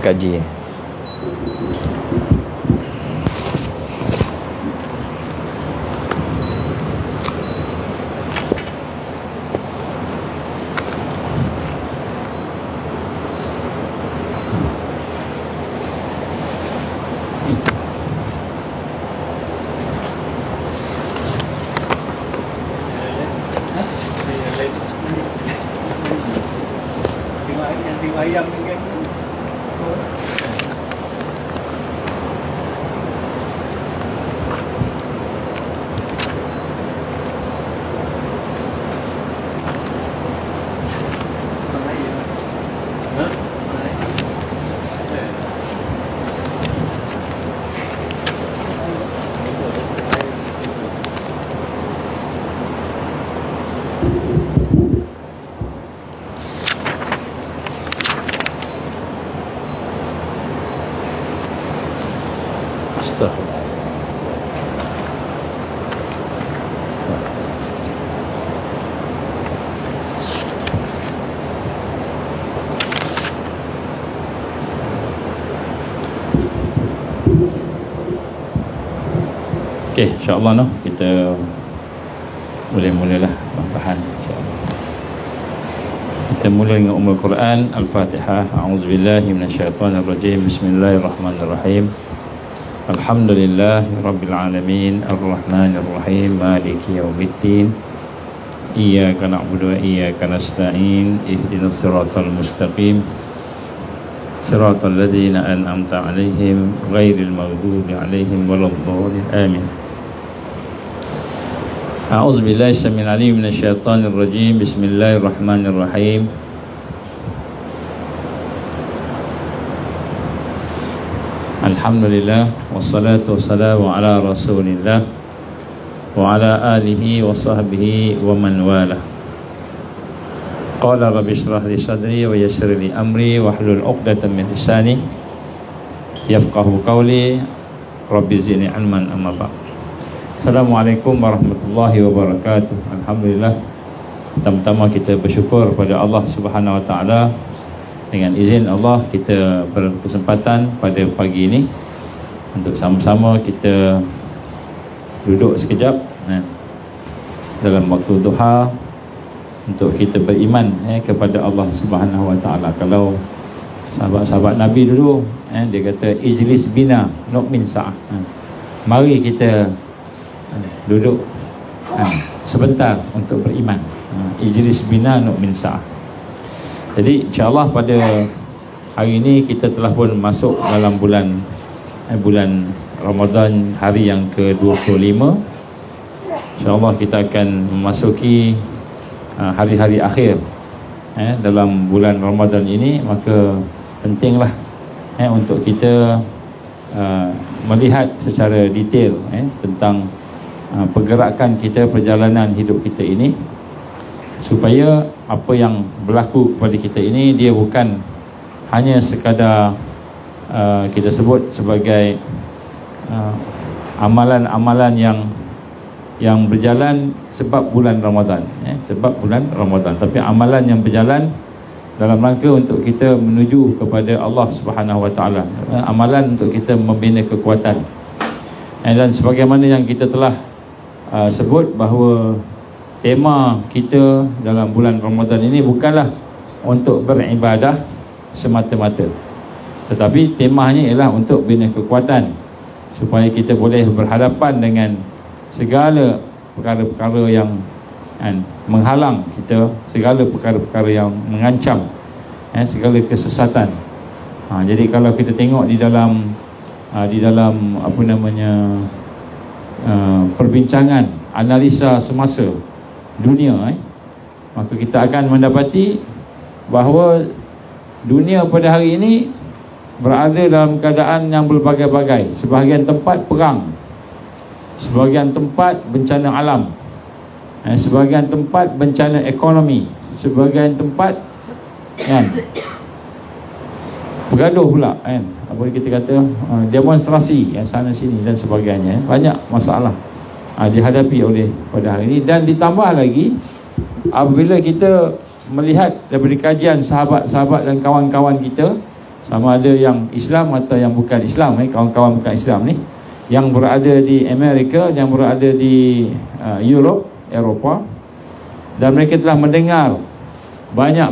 kaji. Okey, insya-Allah noh, kita boleh mulalah bahan insya-Allah. Kita mula dengan Ummul Quran Al-Fatihah. A'udzubillahi minasyaitonirrajim. Bismillahirrahmanirrahim. Alhamdulillahirabbil alamin, arrahmanirrahim, maliki yaumiddin. Iyyaka na'budu wa iyyaka nasta'in. Ihdinas siratal mustaqim. Siratal ladzina an'amta 'alaihim ghairil maghdubi 'alaihim waladdallin. Amin. A'udzu billahi samil alim minasyaitonir rajim. Bismillahirrahmanirrahim. Alhamdulillah wassalatu wassalamu ala Rasulillah wa ala alihi wa sahbihi wa man wala. Qala rabbi shrah li sadri wa yassir li amri wahlul 'uqdatam min lisani yafqahu qawli. Rabbi zidni ilman, amma ba'd. Assalamualaikum warahmatullahi wabarakatuh. Alhamdulillah, pertama-tama kita bersyukur pada Allah Subhanahu wa taala. Dengan izin Allah, kita berkesempatan pada pagi ini untuk sama-sama kita duduk sekejap dalam waktu duha untuk kita beriman kepada Allah Subhanahu wa taala. Kalau sahabat-sahabat Nabi dulu, dia kata ijlis bina nu'min sa'ah. Mari kita duduk sebentar untuk beriman. Ijlis bina nu'min sa'ah. Jadi insya-Allah pada hari ini kita telah pun masuk dalam bulan Ramadan, hari yang ke-25. InsyaAllah kita akan memasuki hari-hari akhir dalam bulan Ramadan ini. Maka pentinglah untuk kita melihat secara detail tentang pergerakan kita, perjalanan hidup kita ini, supaya apa yang berlaku kepada kita ini dia bukan hanya sekadar kita sebut sebagai amalan-amalan yang berjalan sebab bulan Ramadan, sebab bulan Ramadan, tapi amalan yang berjalan dalam rangka untuk kita menuju kepada Allah Subhanahu wa taala, amalan untuk kita membina kekuatan. Dan sebagaimana yang kita telah sebut bahawa tema kita dalam bulan Ramadan ini bukanlah untuk beribadah semata-mata, tetapi temanya ialah untuk bina kekuatan supaya kita boleh berhadapan dengan segala perkara-perkara yang menghalang kita, segala perkara-perkara yang mengancam, segala kesesatan. Jadi kalau kita tengok di dalam perbincangan, analisa semasa dunia, maka kita akan mendapati bahawa dunia pada hari ini berada dalam keadaan yang berbagai-bagai. Sebahagian tempat perang, sebahagian tempat bencana alam, sebahagian tempat bencana ekonomi, sebahagian tempat bergaduh pula, apa kita kata, demonstrasi sana sini dan sebagainya. Banyak masalah dihadapi oleh pada hari ini. Dan ditambah lagi apabila kita melihat daripada kajian sahabat-sahabat dan kawan-kawan kita sama ada yang Islam atau yang bukan Islam, kawan-kawan bukan Islam ni, yang berada di Amerika, yang berada di Eropah, dan mereka telah mendengar banyak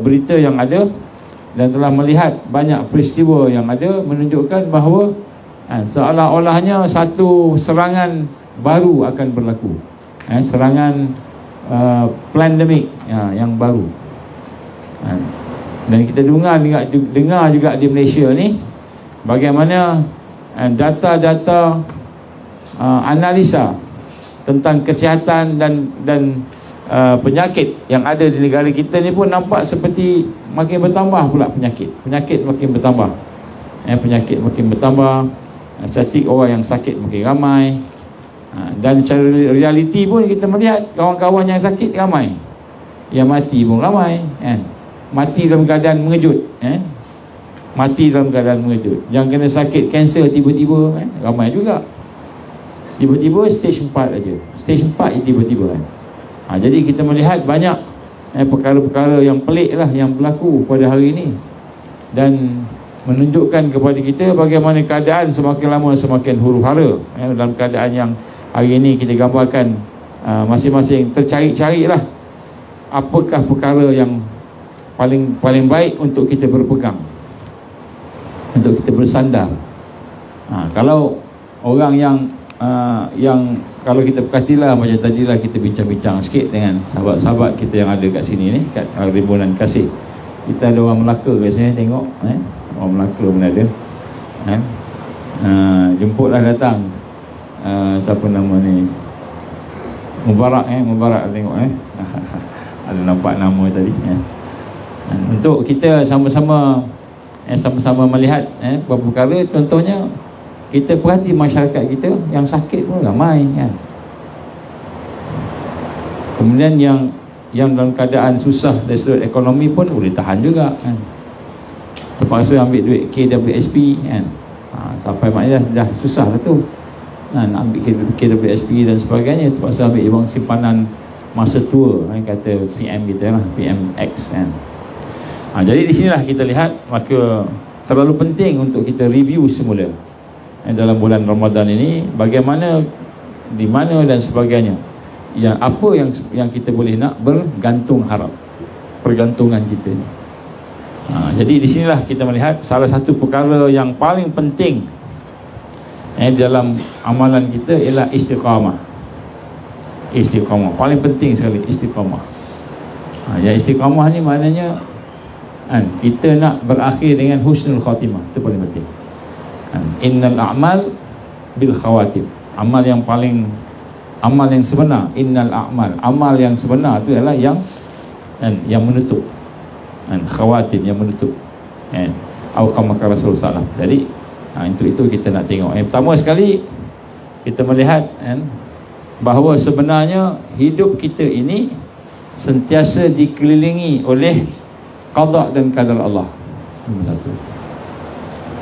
berita yang ada dan telah melihat banyak peristiwa yang ada menunjukkan bahawa seolah-olahnya satu serangan baru akan berlaku, serangan pandemik yang baru. Dan kita dengar juga di Malaysia ni bagaimana data-data analisa tentang kesihatan dan penyakit yang ada di negara kita ni pun nampak seperti makin bertambah pula penyakit makin bertambah, penyakit makin bertambah, statistik orang yang sakit makin ramai, dan secara realiti pun kita melihat kawan-kawan yang sakit ramai, yang mati pun ramai, mati dalam keadaan mengejut, mati dalam keadaan mengejut. Yang kena sakit kanser tiba-tiba, ramai juga. Tiba-tiba stage 4 aja, stage 4 tiba-tiba jadi kita melihat banyak perkara-perkara yang pelik lah yang berlaku pada hari ini, dan menunjukkan kepada kita bagaimana keadaan semakin lama semakin huru-hara, dalam keadaan yang hari ini kita gambarkan masing-masing tercari-cari lah apakah perkara yang paling baik untuk kita berpegang, untuk kita bersandar. Kalau orang yang kalau kita perhatilah macam tadilah kita bincang-bincang sikit dengan sahabat-sahabat kita yang ada kat sini ni, kat Rimbunan Kasih. Kita ada orang Melaka biasanya tengok, orang Melaka pun ada, jemputlah datang siapa nama ni, Mubarak tengok ada nampak nama tadi, untuk kita sama-sama melihat beberapa perkara. Contohnya kita perhati masyarakat kita yang sakit pun ramai, kemudian yang dalam keadaan susah dari sudut ekonomi pun boleh tahan juga, terpaksa ambil duit KWSP, sampai maknanya dah susah lah tu, nak ambil KWSP dan sebagainya, terpaksa ambil wang simpanan masa tua, kata PM kita lah, PMX. Jadi di sinilah kita lihat, maka terlalu penting untuk kita review semula dalam bulan Ramadan ini, bagaimana, di mana dan sebagainya, apa yang kita boleh nak bergantung harap, pergantungan kita ni. Jadi di sinilah kita melihat salah satu perkara yang paling penting dalam amalan kita ialah istiqamah. Istiqamah paling penting sekali, istiqamah. Yang istiqamah ni maknanya kita nak berakhir dengan husnul khatimah, itu paling penting. Innal a'mal bil khawatim. Amal yang sebenar, innal a'mal, amal yang sebenar itu adalah yang menutup, khawatim yang menutup, atau kama Rasul sallallahu. Jadi itu kita nak tengok. Pertama sekali kita melihat bahawa sebenarnya hidup kita ini sentiasa dikelilingi oleh qada dan qadar Allah. Nombor satu,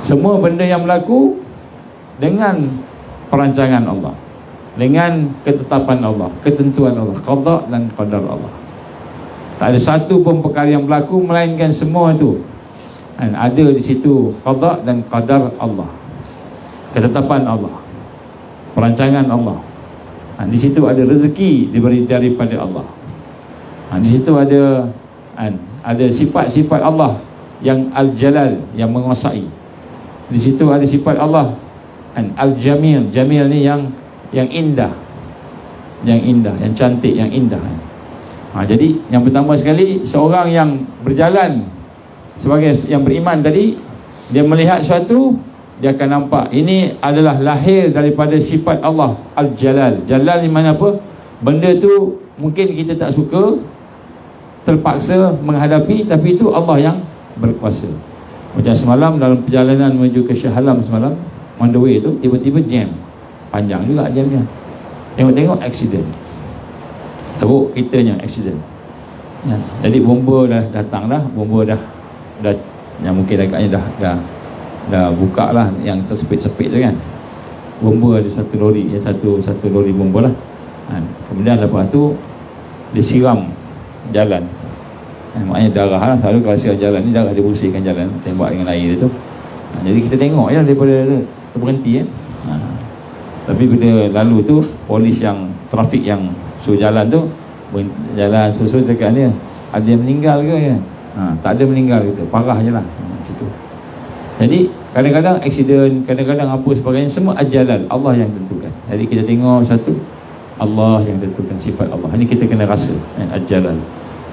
semua benda yang berlaku dengan perancangan Allah, dengan ketetapan Allah, ketentuan Allah, qada dan qadar Allah. Tak ada satu pun perkara yang berlaku melainkan semua itu ada di situ qada dan qadar Allah, ketetapan Allah, perancangan Allah. Di situ ada rezeki diberi daripada Allah. Di situ ada sifat-sifat Allah yang al-jalal, yang menguasai. Di situ ada sifat Allah al-jamil, jamil ni yang indah, yang cantik, yang indah. Jadi yang pertama sekali, seorang yang berjalan sebagai yang beriman tadi, dia melihat sesuatu, dia akan nampak ini adalah lahir daripada sifat Allah al-jalal. Jalal ni mana apa? Benda tu mungkin kita tak suka, terpaksa menghadapi, tapi itu Allah yang berkuasa. Macam semalam dalam perjalanan menuju ke Shah Alam semalam, on the way tu tiba-tiba jam, panjang juga jamnya. Tengok-tengok accident, teruk kitanya accident. Jadi bomba dah datang dah, bomba dah yang mungkin agaknya dah buka lah, yang tersepit-sepit tu kan. Bomba ada satu lori, satu lori bomba lah. Kemudian lepas tu disiram jalan, Maknanya darah lah, selalu kalau siar jalan ni darah dia bersihkan jalan, tembak dengan air tu. Jadi kita tengok je daripada dia berhenti Tapi bila lalu tu, polis yang trafik yang suruh jalan tu jalan susul dekat dia, ada yang meninggal ke ya? Tak ada meninggal gitu, parah je lah gitu. Jadi kadang-kadang aksiden, kadang-kadang apa sebagainya, semua ajalan Allah yang tentukan. Jadi kita tengok satu, Allah yang tentukan sifat Allah. Ini kita kena rasa ajalan.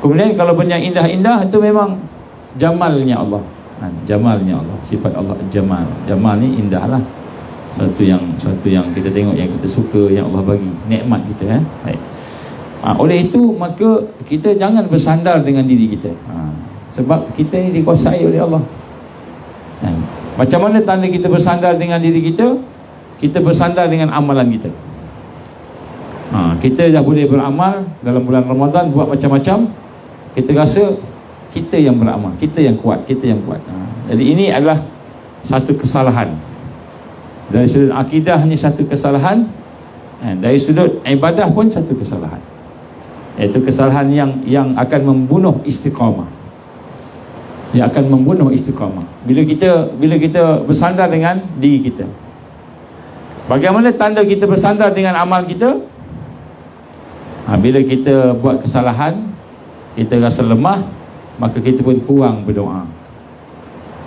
Kemudian kalau benda yang indah-indah itu memang jamalnya Allah. Jamalnya Allah, sifat Allah jamal. Jamal ni indah lah. Satu yang kita tengok, yang kita suka, yang Allah bagi, nikmat kita baik. Oleh itu maka kita jangan bersandar dengan diri kita. Sebab kita ni dikuasai oleh Allah. Macam mana tanda kita bersandar dengan diri kita? Kita bersandar dengan amalan kita. Kita dah boleh beramal dalam bulan Ramadan, buat macam-macam. Kita rasa kita yang beramal, kita yang kuat, Jadi ini adalah satu kesalahan. Dari sudut akidah ni satu kesalahan, dari sudut ibadah pun satu kesalahan. Iaitu kesalahan yang akan membunuh istiqamah. Yang akan membunuh istiqamah. Bila kita bersandar dengan diri kita. Bagaimana tanda kita bersandar dengan amal kita? Bila kita buat kesalahan, kita rasa lemah, maka kita pun kurang berdoa.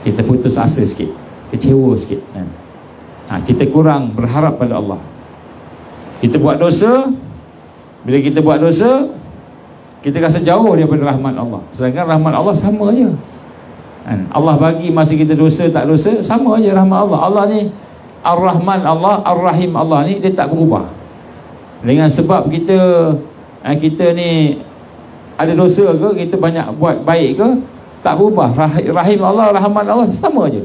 Kita putus asa sikit, kecewa sikit kita kurang berharap pada Allah. Kita buat dosa. Bila kita buat dosa, kita rasa jauh daripada rahmat Allah. Sedangkan rahmat Allah sama je. Allah bagi masa kita dosa tak dosa, sama je rahmat Allah. Allah ni Ar-Rahman Allah, Ar-Rahim Allah ni, dia tak berubah. Dengan sebab kita ni ada dosa ke, kita banyak buat baik ke, tak berubah. Rahim Allah, Rahman Allah sama je.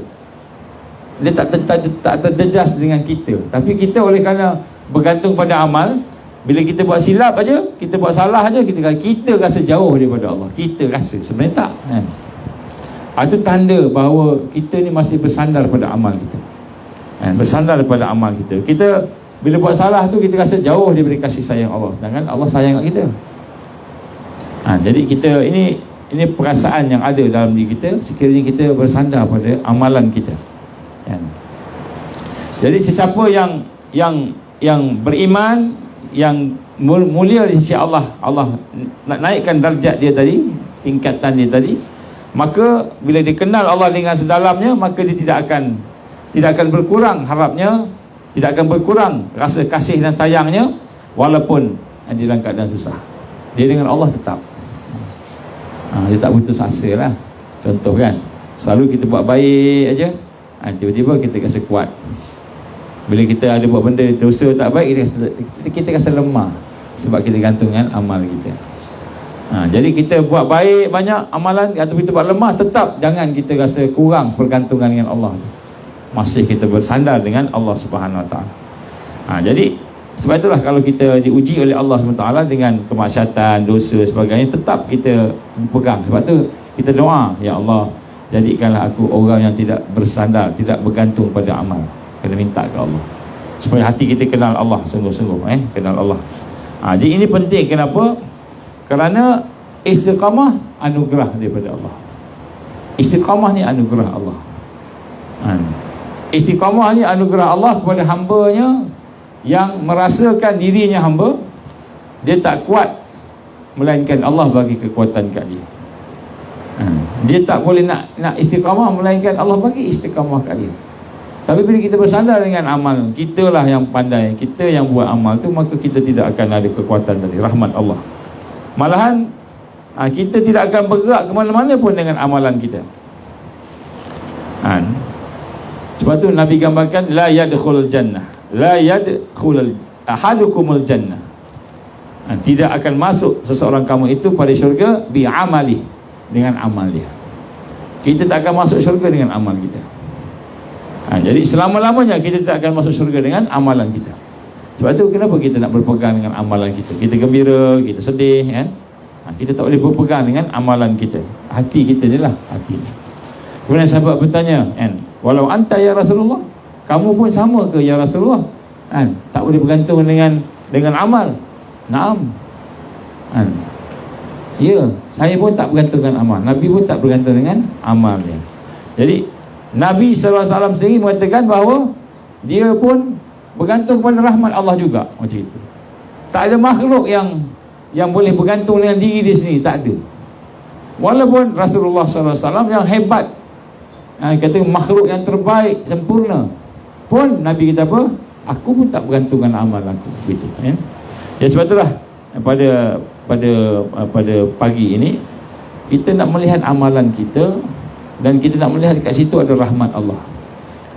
Dia tak terjejas dengan kita. Tapi kita oleh kerana bergantung pada amal, bila kita buat silap aja, kita buat salah aja, kita rasa jauh daripada Allah. Kita rasa, sebenarnya tak itu tanda bahawa kita ni masih bersandar pada amal kita. Bersandar pada amal kita. Kita bila buat salah tu, kita rasa jauh daripada kasih sayang Allah, sedangkan Allah sayang kat kita. Jadi kita ini perasaan yang ada dalam diri kita sekiranya kita bersandar pada amalan kita. Jadi sesiapa yang beriman, yang mulia di sisi Allah, Allah nak naikkan darjat dia tadi, tingkatan dia tadi, maka bila dia kenal Allah dengan sedalamnya, maka dia tidak akan berkurang harapnya, tidak akan berkurang rasa kasih dan sayangnya, walaupun dia dalam keadaan susah. Dia dengan Allah tetap. Dia tak putus asa lah. Contoh kan, selalu kita buat baik aja, tiba-tiba kita rasa kuat. Bila kita ada buat benda dosa tak baik, kita rasa lemah, sebab kita gantung dengan amal kita. Jadi kita buat baik banyak amalan, atau kita buat lemah, tetap jangan kita rasa kurang pergantungan dengan Allah. Masih kita bersandar dengan Allah Subhanahu Wa Taala. Jadi sebab itulah kalau kita diuji oleh Allah SWT dengan kemaksiatan, dosa sebagainya, tetap kita berpegang. Sebab tu kita doa, ya Allah, jadikanlah aku orang yang tidak bersandar, tidak bergantung pada amal. Kena minta ke Allah supaya hati kita kenal Allah sungguh-sungguh, kenal Allah. Jadi ini penting. Kenapa? Kerana istiqamah anugerah daripada Allah. Istiqamah ni anugerah Allah. Istiqamah ni anugerah Allah kepada hamba-Nya yang merasakan dirinya hamba, dia tak kuat, melainkan Allah bagi kekuatan kat dia. Dia tak boleh nak istiqamah, melainkan Allah bagi istiqamah kat dia. Tapi bila kita bersandar dengan amal, kita lah yang pandai, kita yang buat amal tu, maka kita tidak akan ada kekuatan dari rahmat Allah. Malahan kita tidak akan bergerak ke mana-mana pun dengan amalan kita. Sebab tu Nabi gambarkan, la yadkhulul jannah, la yadkhulul ahadukumul jannah, tidak akan masuk seseorang kamu itu pada syurga bi amali, dengan amal dia. Kita tak akan masuk syurga dengan amal kita. Jadi selama-lamanya kita tak akan masuk syurga dengan amalan kita. Sebab tu kenapa kita nak berpegang dengan amalan kita? Kita gembira, kita sedih kan? Kita tak boleh berpegang dengan amalan kita. Hati kita ni lah, hati. Kemudian sahabat bertanya, walau anta ya Rasulullah, kamu pun sama ke ya Rasulullah? Tak boleh bergantung dengan amal. Naam. Ya, Saya pun tak bergantung dengan amal. Nabi pun tak bergantung dengan amalnya. Jadi Nabi SAW sendiri mengatakan bahawa dia pun bergantung kepada rahmat Allah juga, macam itu. Tak ada makhluk yang boleh bergantung dengan diri dia sendiri, tak ada. Walaupun Rasulullah SAW yang hebat, kata makhluk yang terbaik, sempurna, pun Nabi kata apa? Aku pun tak bergantung dengan amal aku, begitu kan? Ya, sebab itulah pada pagi ini kita nak melihat amalan kita, dan kita nak melihat kat situ ada rahmat Allah.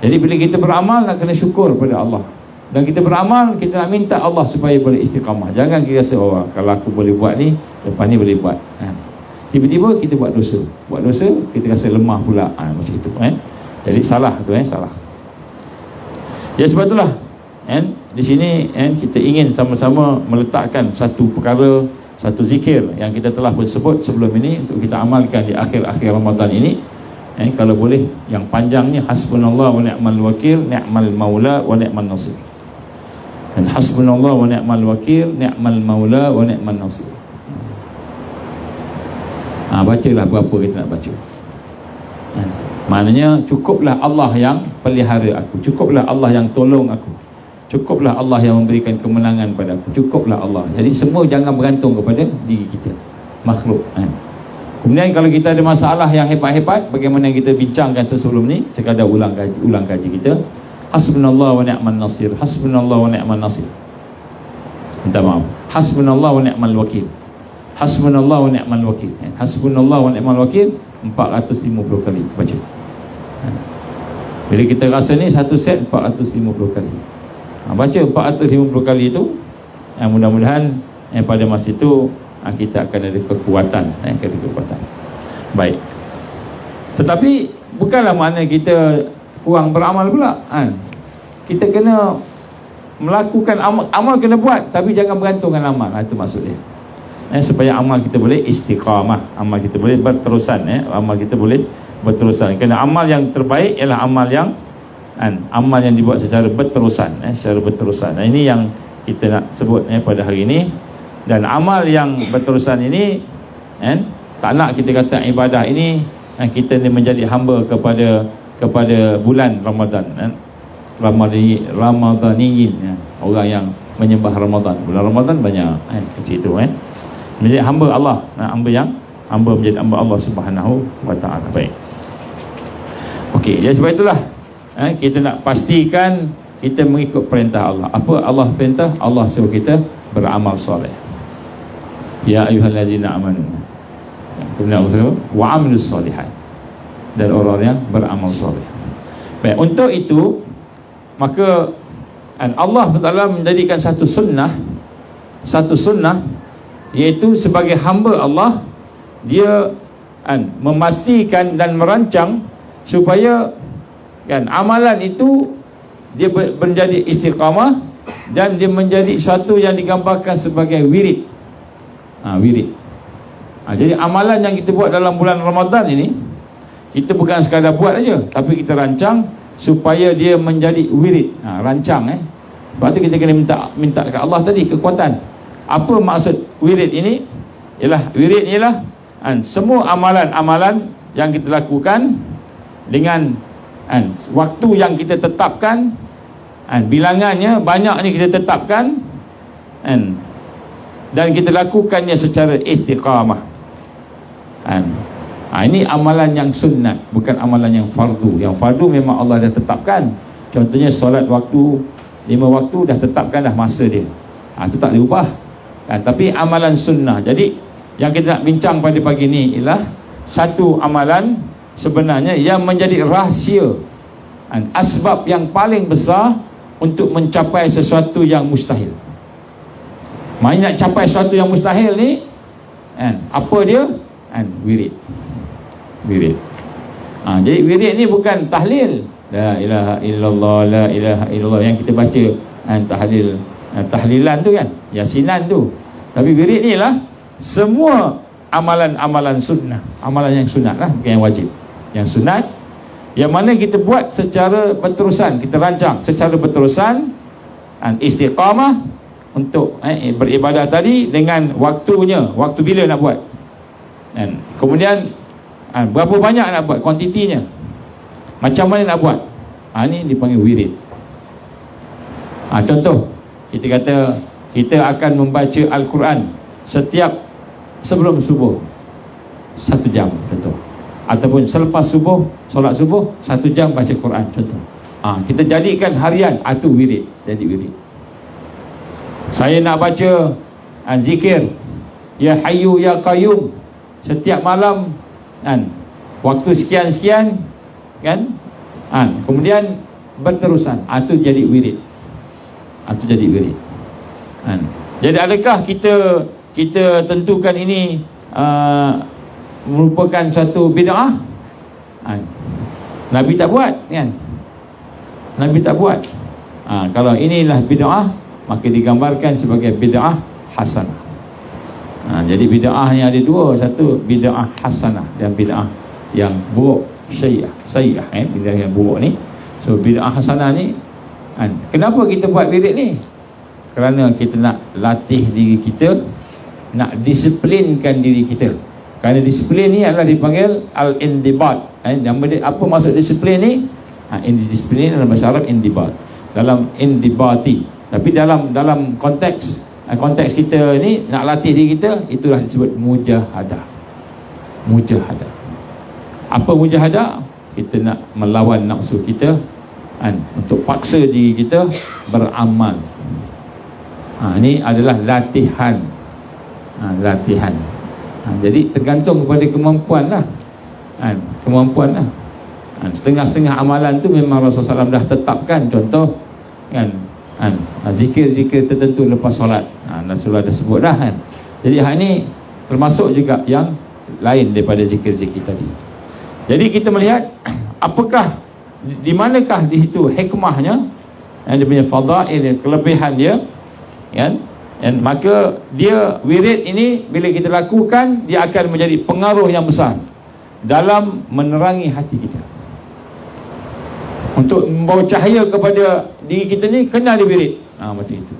Jadi bila kita beramal, nak kena syukur pada Allah. Dan kita beramal, kita nak minta Allah supaya boleh istiqamah. Jangan kita rasa, oh kalau aku boleh buat ni, lepas ni boleh buat. Tiba-tiba kita buat dosa. Buat dosa, kita rasa lemah pula. Macam itu kan. Jadi salah tu, salah. Ya, sebab itulah di sini kita ingin sama-sama meletakkan satu perkara, satu zikir yang kita telah sebut sebelum ini untuk kita amalkan di akhir-akhir Ramadan ini. Kalau boleh yang panjangnya, hasbunallah wa ni'mal wakil, ni'mal maula wa ni'mal nasir. Dan hasbunallah wa ni'mal wakil, ni'mal maula wa ni'mal nasir. Bacalah berapa kita nak baca. Maknanya cukuplah Allah yang pelihara aku, cukuplah Allah yang tolong aku, cukuplah Allah yang memberikan kemenangan pada aku, cukuplah Allah. Jadi semua jangan bergantung kepada diri kita, makhluk. Kemudian kalau kita ada masalah yang hebat-hebat, bagaimana kita bincangkan sebelum ni, sekadar ulang kaji kita. Hasbunallah wa ni'man nasir, hasbunallah wa ni'man nasir. Minta maaf. Hasbunallah wa ni'mal wakil, hasbunallah wa ni'mal wakil. Hasbunallah wa ni'mal wakil 450 kali baca. Bila kita rasa ni satu set 450 kali. Baca 450 kali itu, mudah-mudahan pada masa itu kita akan ada kekuatan, Baik. Tetapi bukanlah makna kita kurang beramal pula. Kita kena melakukan amal kena buat, tapi jangan bergantung dengan amal. Itu maksudnya. Supaya amal kita boleh istiqamah, amal kita boleh berterusan, amal kita boleh berterusan. Kerana amal yang terbaik ialah amal yang dibuat secara berterusan, secara berterusan. Ini yang kita nak sebut pada hari ini. Dan amal yang berterusan ini, tak nak kita kata ibadah ini kita ni menjadi hamba kepada bulan Ramadan, Ramadaniyin, orang yang menyembah Ramadan. Bulan Ramadan banyak macam itu, menjadi hamba Allah, hamba menjadi hamba Allah Subhanahu wa taala. Baik. Okey, jadi sebab itulah kita nak pastikan kita mengikut perintah Allah. Apa Allah perintah? Allah suruh kita beramal soleh. Ya ayyuhallazina amanu, kemudian Allah wa amilus solihat, dan orang yang beramal soleh. Baik, untuk itu maka Allah Taala menjadikan satu sunnah, iaitu sebagai hamba Allah, dia memastikan dan merancang supaya amalan itu dia menjadi istiqamah, dan dia menjadi satu yang digambarkan sebagai wirid. Wirid. Jadi amalan yang kita buat dalam bulan Ramadan ini, kita bukan sekadar buat aja, tapi kita rancang supaya dia menjadi wirid. Rancang Sebab tu kita kena minta ke Allah tadi kekuatan. Apa maksud wirid ini? Wirid ialah semua amalan-amalan yang kita lakukan dengan waktu yang kita tetapkan, bilangannya banyak ni kita tetapkan, dan kita lakukannya secara istiqamah. Ini amalan yang sunat, bukan amalan yang fardu. Yang fardu memang Allah dah tetapkan. Contohnya solat waktu 5 waktu dah tetapkan dah masa dia. Itu tak diubah. Tapi amalan sunnah. Jadi yang kita nak bincang pada pagi ni ialah satu amalan sebenarnya yang menjadi rahsia, asbab yang paling besar untuk mencapai sesuatu yang mustahil. Maksudnya nak capai sesuatu yang mustahil ni, apa dia? Wirid. Jadi wirid ni bukan tahlil, la ilaha illallah, la ilaha illallah yang kita baca tahlil, tahlilan tu kan, yasinan tu. Tapi wirid ni lah semua amalan-amalan sunnah, amalan yang sunat lah, bukan yang wajib. Yang sunat, yang mana kita buat secara berterusan, kita rancang secara berterusan, istiqamah untuk beribadah tadi dengan waktunya, waktu bila nak buat. Kan? Kemudian berapa banyak nak buat, kuantitinya, macam mana nak buat, ni dipanggil wirid. Contoh, kita kata kita akan membaca Al-Quran setiap sebelum subuh 1 jam, contoh. Ataupun selepas subuh, solat subuh 1 jam baca Quran, contoh. Kita jadikan harian, itu wirid, jadi wirid. Saya nak baca zikir Ya Hayyu Ya Qayyum setiap malam, kan, waktu sekian-sekian, kan, kemudian berterusan, itu jadi wirid. Itu jadi wirid. Jadi adakah kita tentukan ini merupakan satu bid'ah? Nabi tak buat, kan? Nabi tak buat. Kalau inilah bid'ah, maka digambarkan sebagai bid'ah hasanah. Jadi bid'ah ni ada dua, satu bid'ah hasanah dan bid'ah yang buruk, sayyah, bid'ah yang buruk ni. So bid'ah hasanah ni, kenapa kita buat wirid ni? Kerana kita nak latih diri kita, nak disiplinkan diri kita. Kerana disiplin ni adalah dipanggil al-indibat. Apa maksud disiplin ni? Disiplin dalam bahasa Arab indibat, dalam indibati. Tapi dalam konteks kita ni nak latih diri kita, itulah disebut mujahadah. Mujahadah. Apa mujahadah? Kita nak melawan nafsu kita, untuk paksa diri kita beramal. Ini adalah latihan. Latihan. Jadi tergantung kepada kemampuan lah. Kemampuan lah. Setengah-setengah amalan tu memang Rasulullah SAW dah tetapkan. Contoh, kan, zikir-zikir tertentu lepas solat, Rasulullah dah sebut dah, kan. Jadi hal ni termasuk juga yang lain daripada zikir-zikir tadi. Jadi kita melihat apakah, di manakah di situ hikmahnya, dia punya fadail, kelebihan dia, kan. Dan maka dia, wirid ini bila kita lakukan, dia akan menjadi pengaruh yang besar dalam menerangi hati kita. Untuk membawa cahaya kepada diri kita ni, kena ada wirid. Macam itu.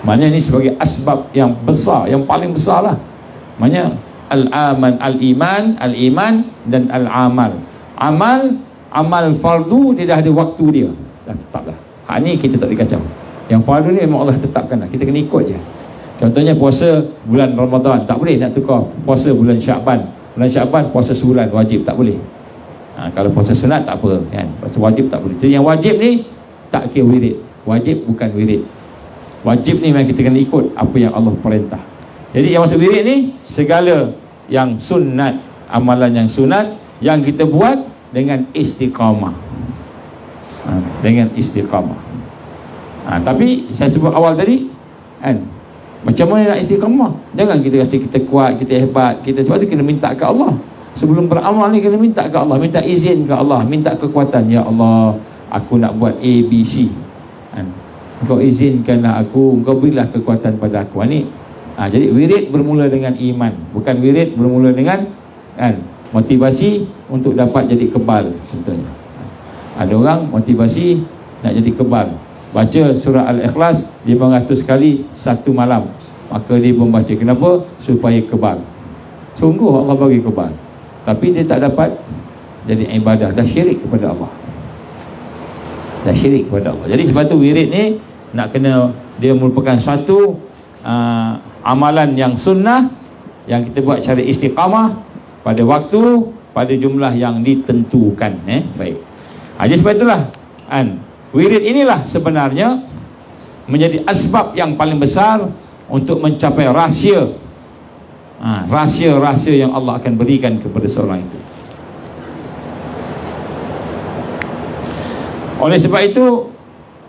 Maknanya ni sebagai asbab yang besar, yang paling besar lah. Maknanya al-iman dan al-amal. Amal fardu, dia dah ada waktu dia, dah tetap dah. Ni kita tak dikacau. Yang fardu ni memang Allah tetapkan dah, kita kena ikut je. Contohnya puasa bulan Ramadan, tak boleh nak tukar puasa bulan Syaban. Bulan Syaban puasa sebulan wajib, tak boleh. Kalau puasa sunat tak apa, kan. Puasa wajib tak boleh. Jadi yang wajib ni tak kira wirid. Wajib bukan wirid. Wajib ni memang kita kena ikut apa yang Allah perintah. Jadi yang maksud wirid ni, segala yang sunat, amalan yang sunat yang kita buat dengan istiqamah. Dengan istiqamah. Tapi saya sebut awal tadi, kan, macam mana nak istiqamah? Jangan kita rasa kita kuat, kita hebat, kita, sebab tu kena minta ke Allah. Sebelum beramal ni kena minta ke Allah, minta izin ke Allah, minta kekuatan. Ya Allah, aku nak buat A, B, C, Engkau izinkanlah aku, Engkau berilah kekuatan pada aku. Jadi wirid bermula dengan iman, bukan wirid bermula dengan, motivasi untuk dapat jadi kebal. Contohnya, ada orang motivasi nak jadi kebal, baca surah Al-Ikhlas 500 kali satu malam, maka dia membaca. Kenapa? Supaya kebal. Sungguh Allah bagi kebal, tapi dia tak dapat jadi ibadah, dah syirik kepada Allah. Dah syirik kepada Allah. Jadi sebab tu wirid ni nak kena, dia merupakan satu amalan yang sunnah, yang kita buat cara istiqamah pada waktu, pada jumlah yang ditentukan. Baik. Jadi sebab itulah, wirid inilah sebenarnya menjadi asbab yang paling besar untuk mencapai rahsia, rahsia-rahsia yang Allah akan berikan kepada seorang itu. Oleh sebab itu,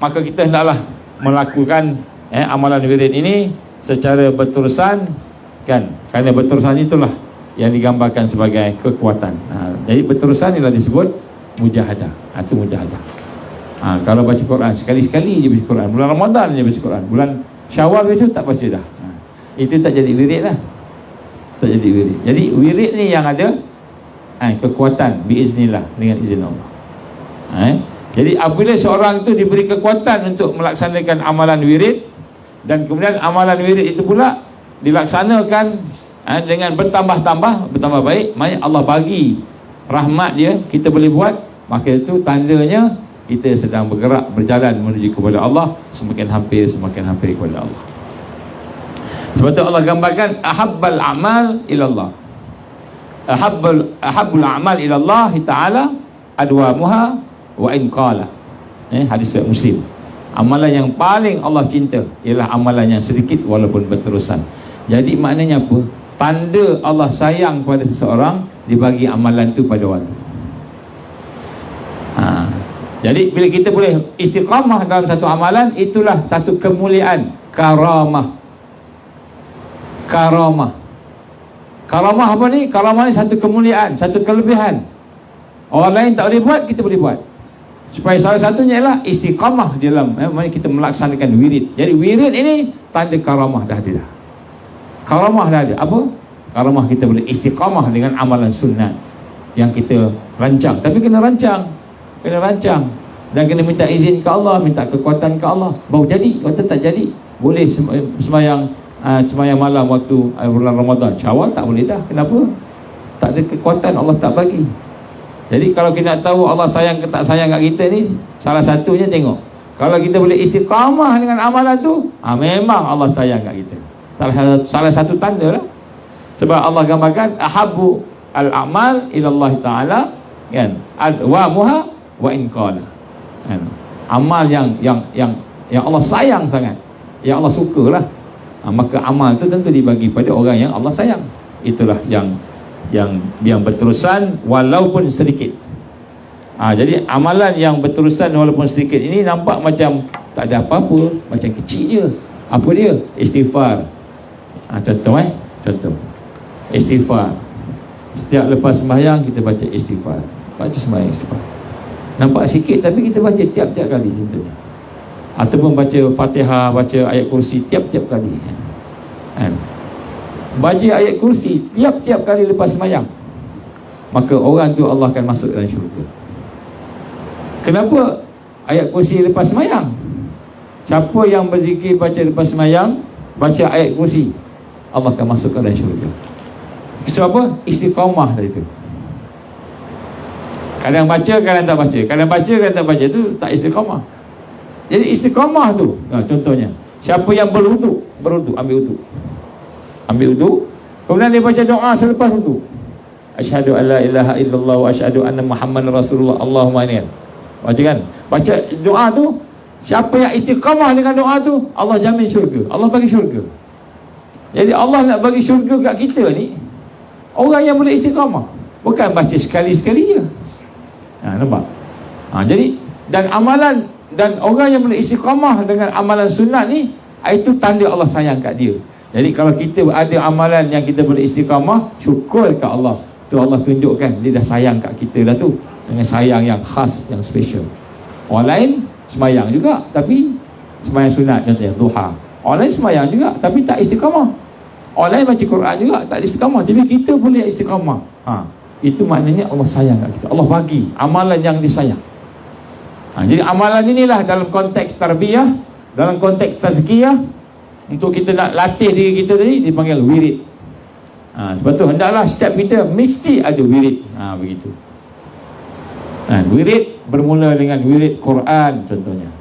maka kita hendaklah melakukan amalan wirid ini secara berterusan, kan? Kerana berterusan itulah yang digambarkan sebagai kekuatan. Jadi berterusan inilah disebut mujahadah. Itu mujahadah. Kalau baca Quran, sekali-sekali je baca Quran. Bulan Ramadan je baca Quran. Bulan Syawal biasa tak baca dah. Itu tak jadi wirid lah. Tak jadi wirid. Jadi wirid ni yang ada kekuatan biiznillah, dengan izin Allah. Jadi apabila seorang itu diberi kekuatan untuk melaksanakan amalan wirid, dan kemudian amalan wirid itu pula dilaksanakan dengan bertambah baik, maknanya Allah bagi rahmat dia, kita boleh buat, maka itu tandanya kita sedang berjalan menuju kepada Allah, semakin hampir kepada Allah. Sebab itu Allah gambarkan ahabbal amal ilallah, ahabbul amal ilallah ta'ala adwamuha wa in qala. Hadis riwayat Muslim. Amalan yang paling Allah cinta ialah amalan yang sedikit walaupun berterusan. Jadi maknanya apa? Tanda Allah sayang pada seseorang, dibagi amalan tu pada waktu. Jadi bila kita boleh istiqamah dalam satu amalan, itulah satu kemuliaan, karamah. Karamah apa ni? Karamah ni satu kemuliaan, satu kelebihan. Orang lain tak boleh buat, kita boleh buat. Supaya salah satunya ialah istiqamah dalam kita melaksanakan wirid. Jadi wirid ini tanda karamah dah ada. Karamah dah ada. Apa? Karamah kita boleh istiqamah dengan amalan sunnat yang kita rancang. Tapi kena rancang dan kena minta izin ke Allah, minta kekuatan ke Allah baru jadi. Kalau tak jadi, boleh sembahyang malam waktu bulan Ramadan, Syawal tak boleh dah. Kenapa? Tak ada kekuatan, Allah tak bagi. Jadi kalau kita nak tahu Allah sayang ke tak sayang kat kita ni, salah satunya tengok, kalau kita boleh istiqamah dengan amalan tu, memang Allah sayang kat kita. Salah satu tanda lah. Sebab Allah gambarkan ahabbu al-a'mal ilallah ta'ala, kan, adwamuha wa in qala, kan? Amal yang Allah sayang sangat, yang Allah sukalah, maka amal tu tentu dibagi pada orang yang Allah sayang. Itulah yang berterusan walaupun sedikit. Jadi amalan yang berterusan walaupun sedikit ini nampak macam tak ada apa-apa, macam kecil je. Apa dia? Istighfar. Contoh istighfar. Setiap lepas sembahyang kita baca istighfar. Baca sembahyang istighfar. Nampak sikit tapi kita baca tiap-tiap kali contohnya. Ataupun baca Fatihah, baca ayat kursi tiap-tiap kali. Baca ayat kursi tiap-tiap kali lepas sembahyang, maka orang tu Allah akan masuk dalam syurga. Kenapa ayat kursi lepas sembahyang? Siapa yang berzikir baca lepas sembahyang, baca ayat kursi, Allah akan masuk dalam syurga. Sebab apa? Istiqamah dari itu. Kadang baca, kadang tak baca, kadang baca, kadang tak baca, tu tak istiqamah. Jadi istiqamah tu, contohnya, siapa yang berwuduk, ambil wuduk, kemudian dia baca doa selepas wuduk. Asyhadu an la ilaha illallah wa asyhadu anna Muhammadar Rasulullah. Allahumma inni. Baca doa tu, siapa yang istiqamah dengan doa tu, Allah jamin syurga. Allah bagi syurga. Jadi Allah nak bagi syurga kat kita ni, orang yang boleh istiqamah, bukan baca sekali-sekali je. Nampak? Jadi dan amalan, dan orang yang boleh istiqamah dengan amalan sunat ni, itu tanda Allah sayang kat dia. Jadi kalau kita ada amalan yang kita boleh istiqamah, syukur kat Allah. Tu Allah tunjukkan dia dah sayang kat kita dah tu, dengan sayang yang khas, yang special. Orang lain sembahyang juga tapi sembahyang sunat, contohnya duha. Orang lain sembahyang juga tapi tak istiqamah. Orang lain baca Quran juga tak istiqamah, tapi kita boleh istiqamah. Itu maknanya Allah sayang kat kita. Allah bagi amalan yang disayang. Jadi amalan inilah dalam konteks tarbiyah, dalam konteks tazkiyah, untuk kita nak latih diri kita tadi, dipanggil wirid. Sebab tu hendaklah setiap kita mesti ada wirid. Begitu. Wirid bermula dengan wirid Quran contohnya.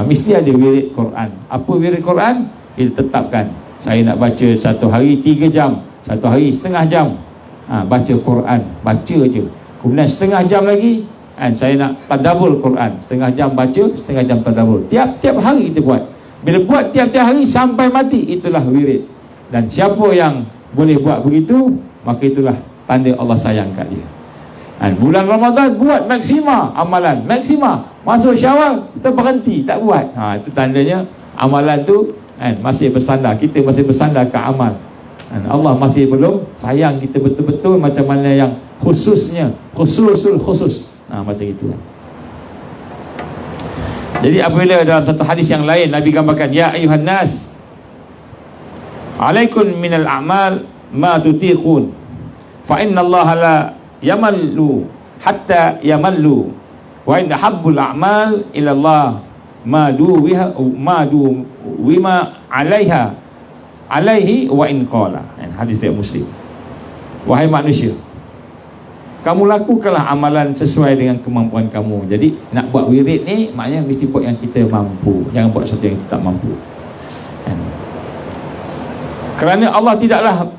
Mesti ada wirid Quran. Apa wirid Quran? Kita tetapkan, saya nak baca satu hari 3 jam, satu hari setengah jam, baca Quran, baca je. Kemudian setengah jam lagi, saya nak tadabbur Quran, setengah jam baca, setengah jam tadabbur. Tiap-tiap hari kita buat. Bila buat tiap-tiap hari sampai mati, itulah wirid. Dan siapa yang boleh buat begitu, maka itulah tanda Allah sayang kat dia. Bulan Ramadan buat maksima amalan, maksima. Masuk Syawal kita berhenti, tak buat. Itu tandanya amalan tu masih bersandar, kita masih bersandar ke amal. Allah masih belum sayang kita betul-betul, macam mana yang khususnya, khususul khusus. Macam itu. Jadi apabila dalam satu hadis yang lain Nabi gambarkan, ya ayuhan nas, alaikum minal a'mal ma tutiqun, fa inna Allah la yamallu hatta yamallu, wa inna habbul a'mal ila Allah ma du wima alaiha alaihi wa in qala. Hadis riwayat Muslim. Wahai manusia, kamu lakukanlah amalan sesuai dengan kemampuan kamu. Jadi nak buat wirid ni maknanya mesti buat yang kita mampu, jangan buat sesuatu yang kita tak mampu. Kerana Allah tidaklah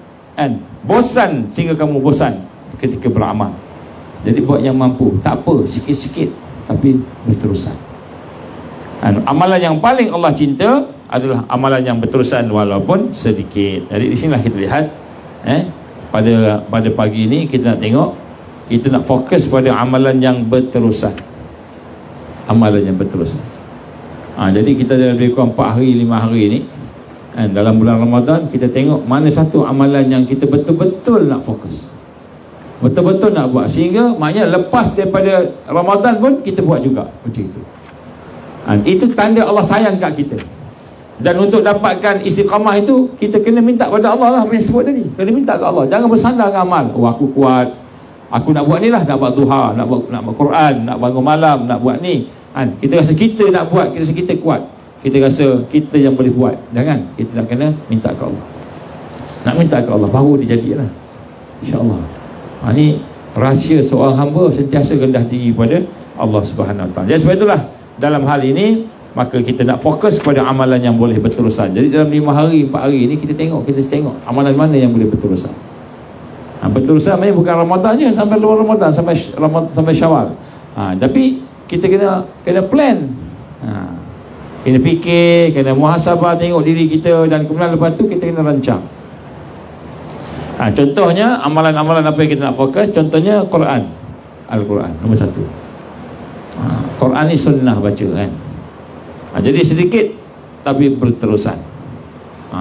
bosan sehingga kamu bosan ketika beramal. Jadi buat yang mampu, tak apa, sikit-sikit tapi berterusan. Amalan yang paling Allah cinta adalah amalan yang berterusan walaupun sedikit. Jadi di sinilah kita lihat pada pagi ini kita nak tengok, kita nak fokus pada amalan yang berterusan. Amalan yang berterusan. Jadi kita dah lebih kurang 4 hari 5 hari ni dalam bulan Ramadan, kita tengok mana satu amalan yang kita betul-betul nak fokus, betul-betul nak buat, sehingga maknanya lepas daripada Ramadan pun kita buat juga macam itu. Itu tanda Allah sayang kat kita. Dan untuk dapatkan istiqamah itu, kita kena minta pada Allah lah, apa yang sebut tadi. Kena minta kat Allah, jangan bersandar dengan amal. Aku kuat, aku nak buat ni lah, nak buat duha, nak buat Quran, nak bangun malam, nak buat ni. Kita rasa kita nak buat, kita rasa kita kuat, kita rasa kita yang boleh buat. Jangan, kita nak kena minta kat Allah. Nak minta kat Allah, baru dia jadilah, InsyaAllah. Ini rahsia seorang hamba sentiasa rendah diri pada Allah Subhanahu Wa Taala. Jadi sebab itulah dalam hal ini maka kita nak fokus kepada amalan yang boleh berterusan. Jadi dalam 5 hari 4 hari ini kita tengok amalan mana yang boleh berterusan. Berterusan maknanya bukan Ramadan je, sampai luar Ramadan, sampai Syawal. Tapi kita kena plan. Kena fikir, kena muhasabah, tengok diri kita, dan kemudian lepas tu kita kena rancang. Contohnya amalan-amalan apa yang kita nak fokus. Contohnya Quran, Al-Quran nombor 1. Quran ni sunnah baca kan. Jadi sedikit tapi berterusan.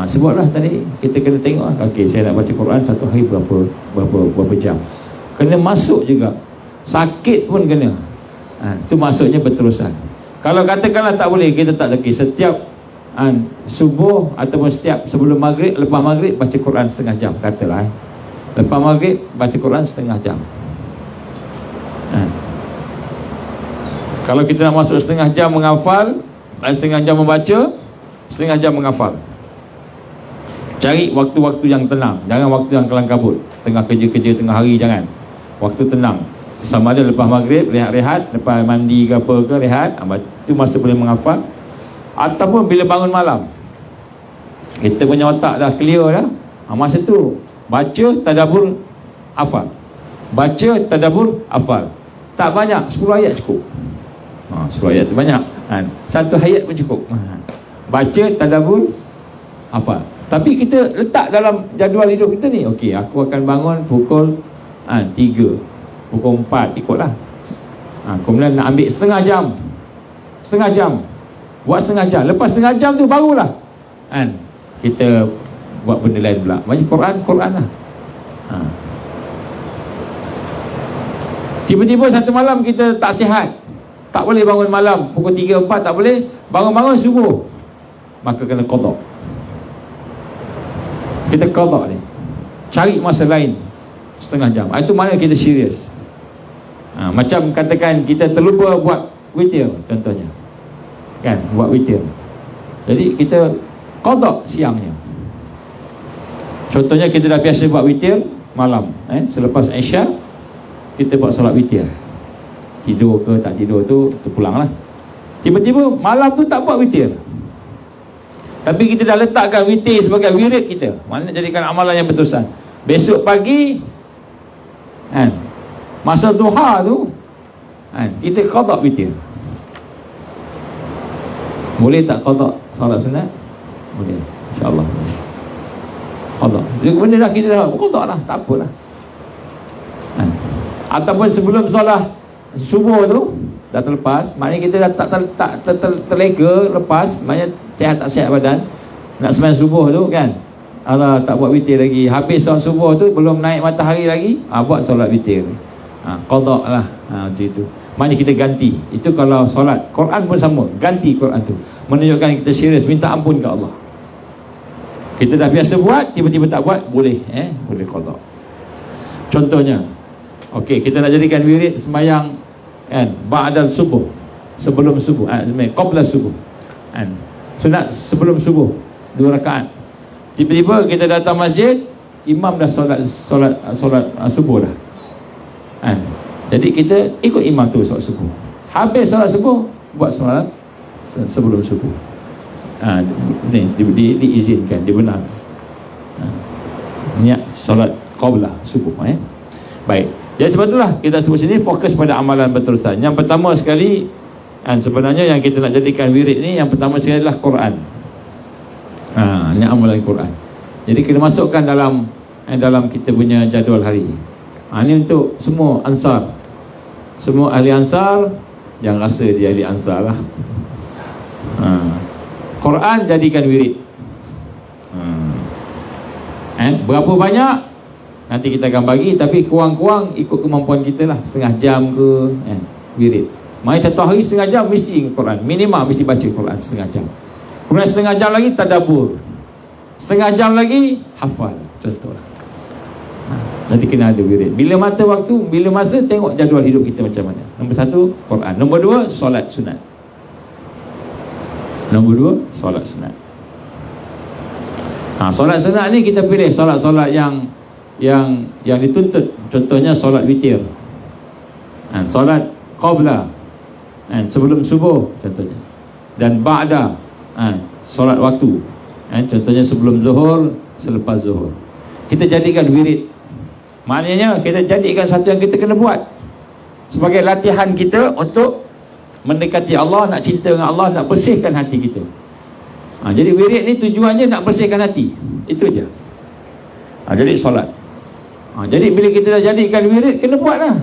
Sebutlah tadi kita kena tengok, okey, saya nak baca Quran satu hari berapa jam. Kena masuk juga, sakit pun kena. Itu maksudnya berterusan. Kalau katakanlah tak boleh, kita tak okey, setiap subuh ataupun setiap sebelum maghrib, lepas maghrib baca Quran setengah jam, katalah lepas maghrib baca Quran setengah jam. Kalau kita nak masuk setengah jam menghafal, setengah jam membaca, setengah jam menghafal, cari waktu-waktu yang tenang, jangan waktu yang kelam kabut, tengah kerja-kerja tengah hari, jangan. Waktu tenang, sama ada lepas maghrib rehat-rehat, lepas mandi ke apa ke rehat, itu masa boleh menghafal. Ataupun bila bangun malam, kita punya otak dah clear dah, masa tu baca tadabbur hafal, baca tadabbur hafal. Tak banyak, 10 ayat cukup. 10 ayat tu banyak, satu ayat pun cukup. Baca tadabbur hafal. Tapi kita letak dalam jadual hidup kita ni, okey, aku akan bangun pukul 3, pukul 4, ikutlah. Kemudian nak ambil setengah jam, buat setengah jam. Lepas setengah jam tu barulah kita buat benda lain pula, baca Quran lah. Tiba-tiba satu malam kita tak sihat, tak boleh bangun malam pukul 3, 4, tak boleh bangun subuh, maka kena qada. Kita qada ni, cari masa lain setengah jam. Itu mana kita serius. Macam katakan kita terlupa buat witir contohnya, kan, buat witir. Jadi kita qada siangnya. Contohnya kita dah biasa buat witir malam, selepas Isya kita buat solat witir. Tidur ke tak tidur tu terpulang lah. Tiba-tiba malam tu tak buat witir, tapi kita dah letakkan witir sebagai wirid kita, maknanya jadikan amalan yang berterusan. Besok pagi masa duha tu kita qada witir. Boleh tak qada solat sunat? Boleh, insyaAllah qada. Jadi benda dah kita dah qada lah, tak apalah. Ataupun sebelum solat subuh tu dah terlepas, maknanya kita dah tak terleka lepas, maknanya sihat tak sihat badan, nak sembahyang subuh tu kan, Allah tak buat witir lagi. Habis solat subuh tu belum naik matahari lagi, buat solat witir. Qada lah, macam itu. Maknanya kita ganti. Itu kalau solat. Quran pun sama, ganti Quran tu, menunjukkan kita serius minta ampun ke Allah. Kita dah biasa buat, tiba-tiba tak buat, boleh boleh qada. Contohnya, okey, kita nak jadikan wirid sembahyang ba'dal subuh, sebelum subuh, qabla subuh, sunat sebelum subuh 2 rakaat. Tiba-tiba kita datang masjid, imam dah solat subuh dah. Jadi kita ikut imam tu solat subuh. Habis solat subuh, buat solat sebelum subuh. Ni diizinkan, dibenarkan. Niat solat qablah subuh. Baik. Jadi sebab itulah kita sebut sini fokus pada amalan berterusan. Yang pertama sekali, sebenarnya yang kita nak jadikan wirid ni, yang pertama sekali adalah Quran. Ini amalan Quran. Jadi kena masukkan dalam kita punya jadual hari. Ini untuk semua ansar, semua ahli ansar. Jangan rasa dia ahli ansar lah. Quran jadikan wirid. Berapa banyak nanti kita akan bagi, tapi kurang-kurang ikut kemampuan kita lah. Setengah jam ke wirid. Maksudnya satu hari setengah jam mesti Quran, minimal mesti baca Quran setengah jam. Kemudian setengah jam lagi tadabbur, setengah jam lagi hafal, contohlah. Nanti kena ada wirid. Bila masa tengok jadual hidup kita macam mana. Nombor satu, Quran. Nombor dua, solat sunat. Solat sunat ni kita pilih solat-solat yang dituntut. Contohnya solat witir, solat qabla, sebelum subuh contohnya, dan ba'da, solat waktu, contohnya sebelum zuhur, selepas zuhur. Kita jadikan wirid. Maknanya kita jadikan satu yang kita kena buat sebagai latihan kita untuk mendekati Allah, nak cinta dengan Allah, nak bersihkan hati kita. Jadi wirid ni tujuannya nak bersihkan hati. Itu je. Jadi solat. Jadi bila kita dah jadikan wirid, kena buat lah.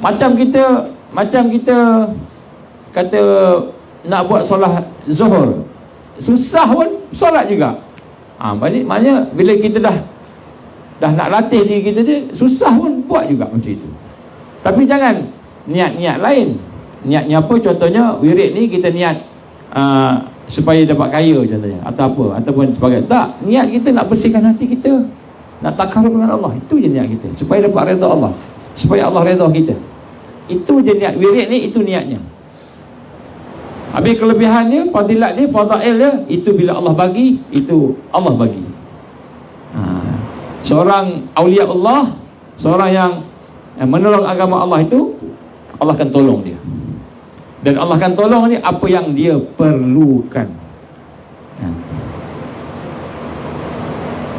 Macam kita kata nak buat solat zuhur, susah pun solat juga. Maknanya bila kita dah nak latih diri kita dia, susah pun buat juga macam itu. Tapi jangan niat-niat lain. Niatnya apa? Contohnya wirid ni kita niat supaya dapat kaya contohnya, atau apa, ataupun sebagai, tak, niat kita nak bersihkan hati kita, nak takarub dengan Allah. Itu je niat kita, supaya dapat redha Allah, supaya Allah redha kita. Itu je niat wirid ni, itu niatnya. Habis kelebihannya, fadilat dia, fadail dia, itu bila Allah bagi, itu Allah bagi. Seorang awliya Allah, seorang yang menolong agama Allah itu, Allah akan tolong dia. Dan Allah akan tolong ni apa yang dia perlukan.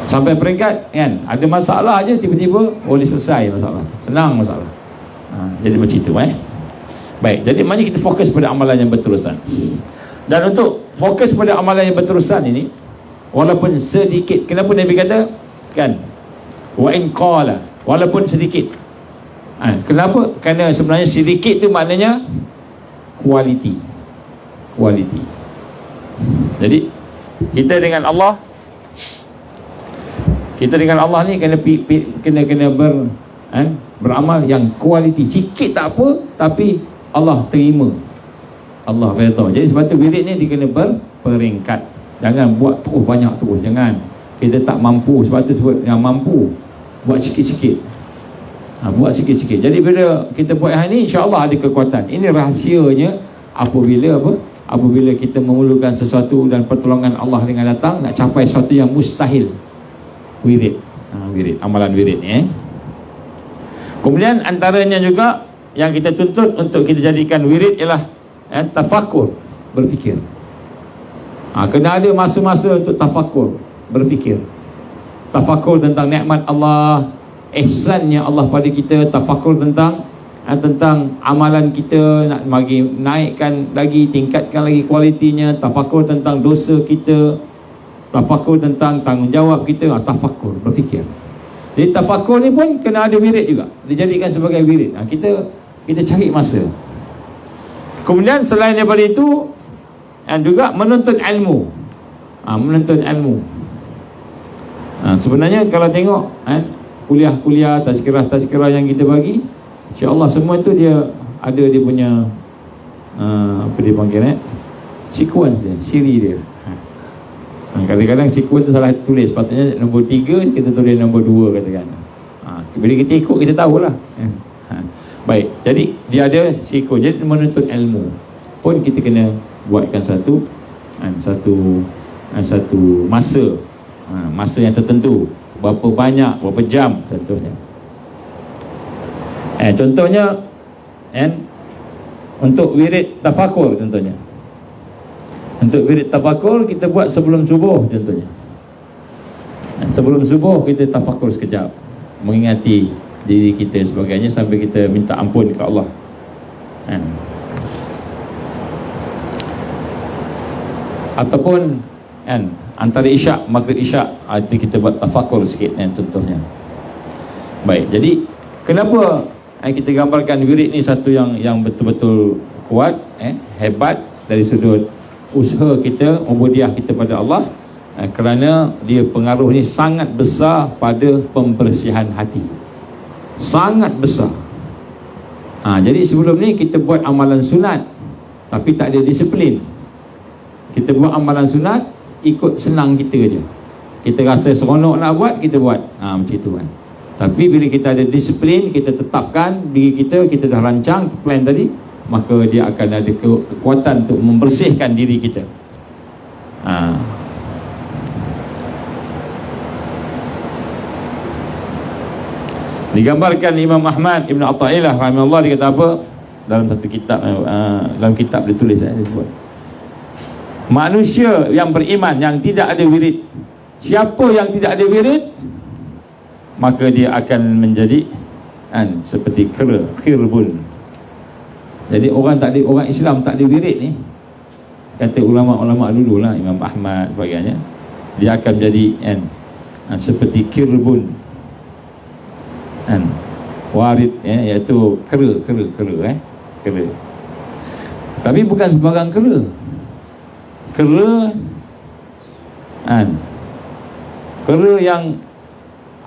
Sampai peringkat ada masalah aja, tiba-tiba boleh selesai masalah. Senang masalah. Jadi macam itu. Baik, jadi maknanya kita fokus pada amalan yang berterusan. Dan untuk fokus pada amalan yang berterusan ini, walaupun sedikit, kenapa Nabi kata wa in qala, walaupun sedikit. Kenapa? Kerana sebenarnya sedikit tu maknanya kualiti. Jadi kita dengan Allah ni kena beramal yang kualiti. Sikit tak apa, tapi Allah terima, Allah redha. Jadi sebab tu wirid ni dia kena berperingkat. Jangan buat terus banyak terus. Jangan. Kita tak mampu, sebab tu sebut yang mampu, buat sikit-sikit. Buat sikit-sikit. Jadi bila kita buat hal ni, insya-Allah ada kekuatan. Ini rahsianya apabila kita memerlukan sesuatu dan pertolongan Allah dengan datang, nak capai sesuatu yang mustahil. Wirid. Wirid, amalan wirid ni. Kemudian antaranya juga yang kita tuntut untuk kita jadikan wirid ialah tafakkur, berfikir. Kena ada masa-masa untuk tafakkur, berfikir. Tafakkur tentang nikmat Allah, ihsannya Allah pada kita, tafakkur tentang amalan kita, nak bagi naikkan lagi, tingkatkan lagi kualitinya, tafakkur tentang dosa kita, tafakkur tentang tanggungjawab kita, tafakkur, berfikir. Jadi tafakkur ni pun kena ada wirid juga, dijadikan sebagai wirid. Kita cari masa. Kemudian selain daripada itu, juga menuntut ilmu. Menuntut ilmu. Sebenarnya kalau tengok kuliah-kuliah, tazkirah yang kita bagi, insya-Allah semua itu dia ada dia punya apa dia panggil sequence dia, siri dia. Kadang-kadang sequence tu salah tulis, sepatutnya nombor 3 kita tulis nombor 2 katakan. Bila kita ikut kita tahulah. Baik, jadi dia ada sequence. Jadi menuntut ilmu pun kita kena buatkan satu masa Masa yang tertentu, berapa banyak, berapa jam contohnya. Contohnya untuk wirid tafakur contohnya. Untuk wirid tafakur kita buat sebelum subuh contohnya. Sebelum subuh kita tafakur sekejap, mengingati diri kita sebagainya sampai kita minta ampun ke Allah. Ataupun antara isyak, maghrib isyak, kita buat tafakur sikit contohnya. Baik, jadi kenapa kita gambarkan wirid ni satu yang betul-betul kuat, hebat dari sudut usaha kita, ubudiah kita pada Allah, kerana dia pengaruh ni sangat besar pada pembersihan hati, sangat besar. Jadi sebelum ni kita buat amalan sunat tapi tak ada disiplin. Kita buat amalan sunat ikut senang kita je, kita rasa seronok nak buat, kita buat, macam itu kan. Tapi bila kita ada disiplin, kita tetapkan diri kita, kita dah rancang plan tadi, maka dia akan ada kekuatan untuk membersihkan diri kita. Digambarkan Imam Ahmad Ibn Atta'illah rahimahullah, dia kata apa dalam satu kitab, dalam kitab dia tulis, dia sebut, manusia yang beriman yang tidak ada wirid, siapa yang tidak ada wirid, maka dia akan menjadi seperti khirbun. Jadi orang Islam tak ada wirid ni, kata ulama-ulama dulu lah, Imam Ahmad sebagainya, dia akan menjadi seperti khirbun, warid, iaitu kera. Tapi bukan sembarang kera yang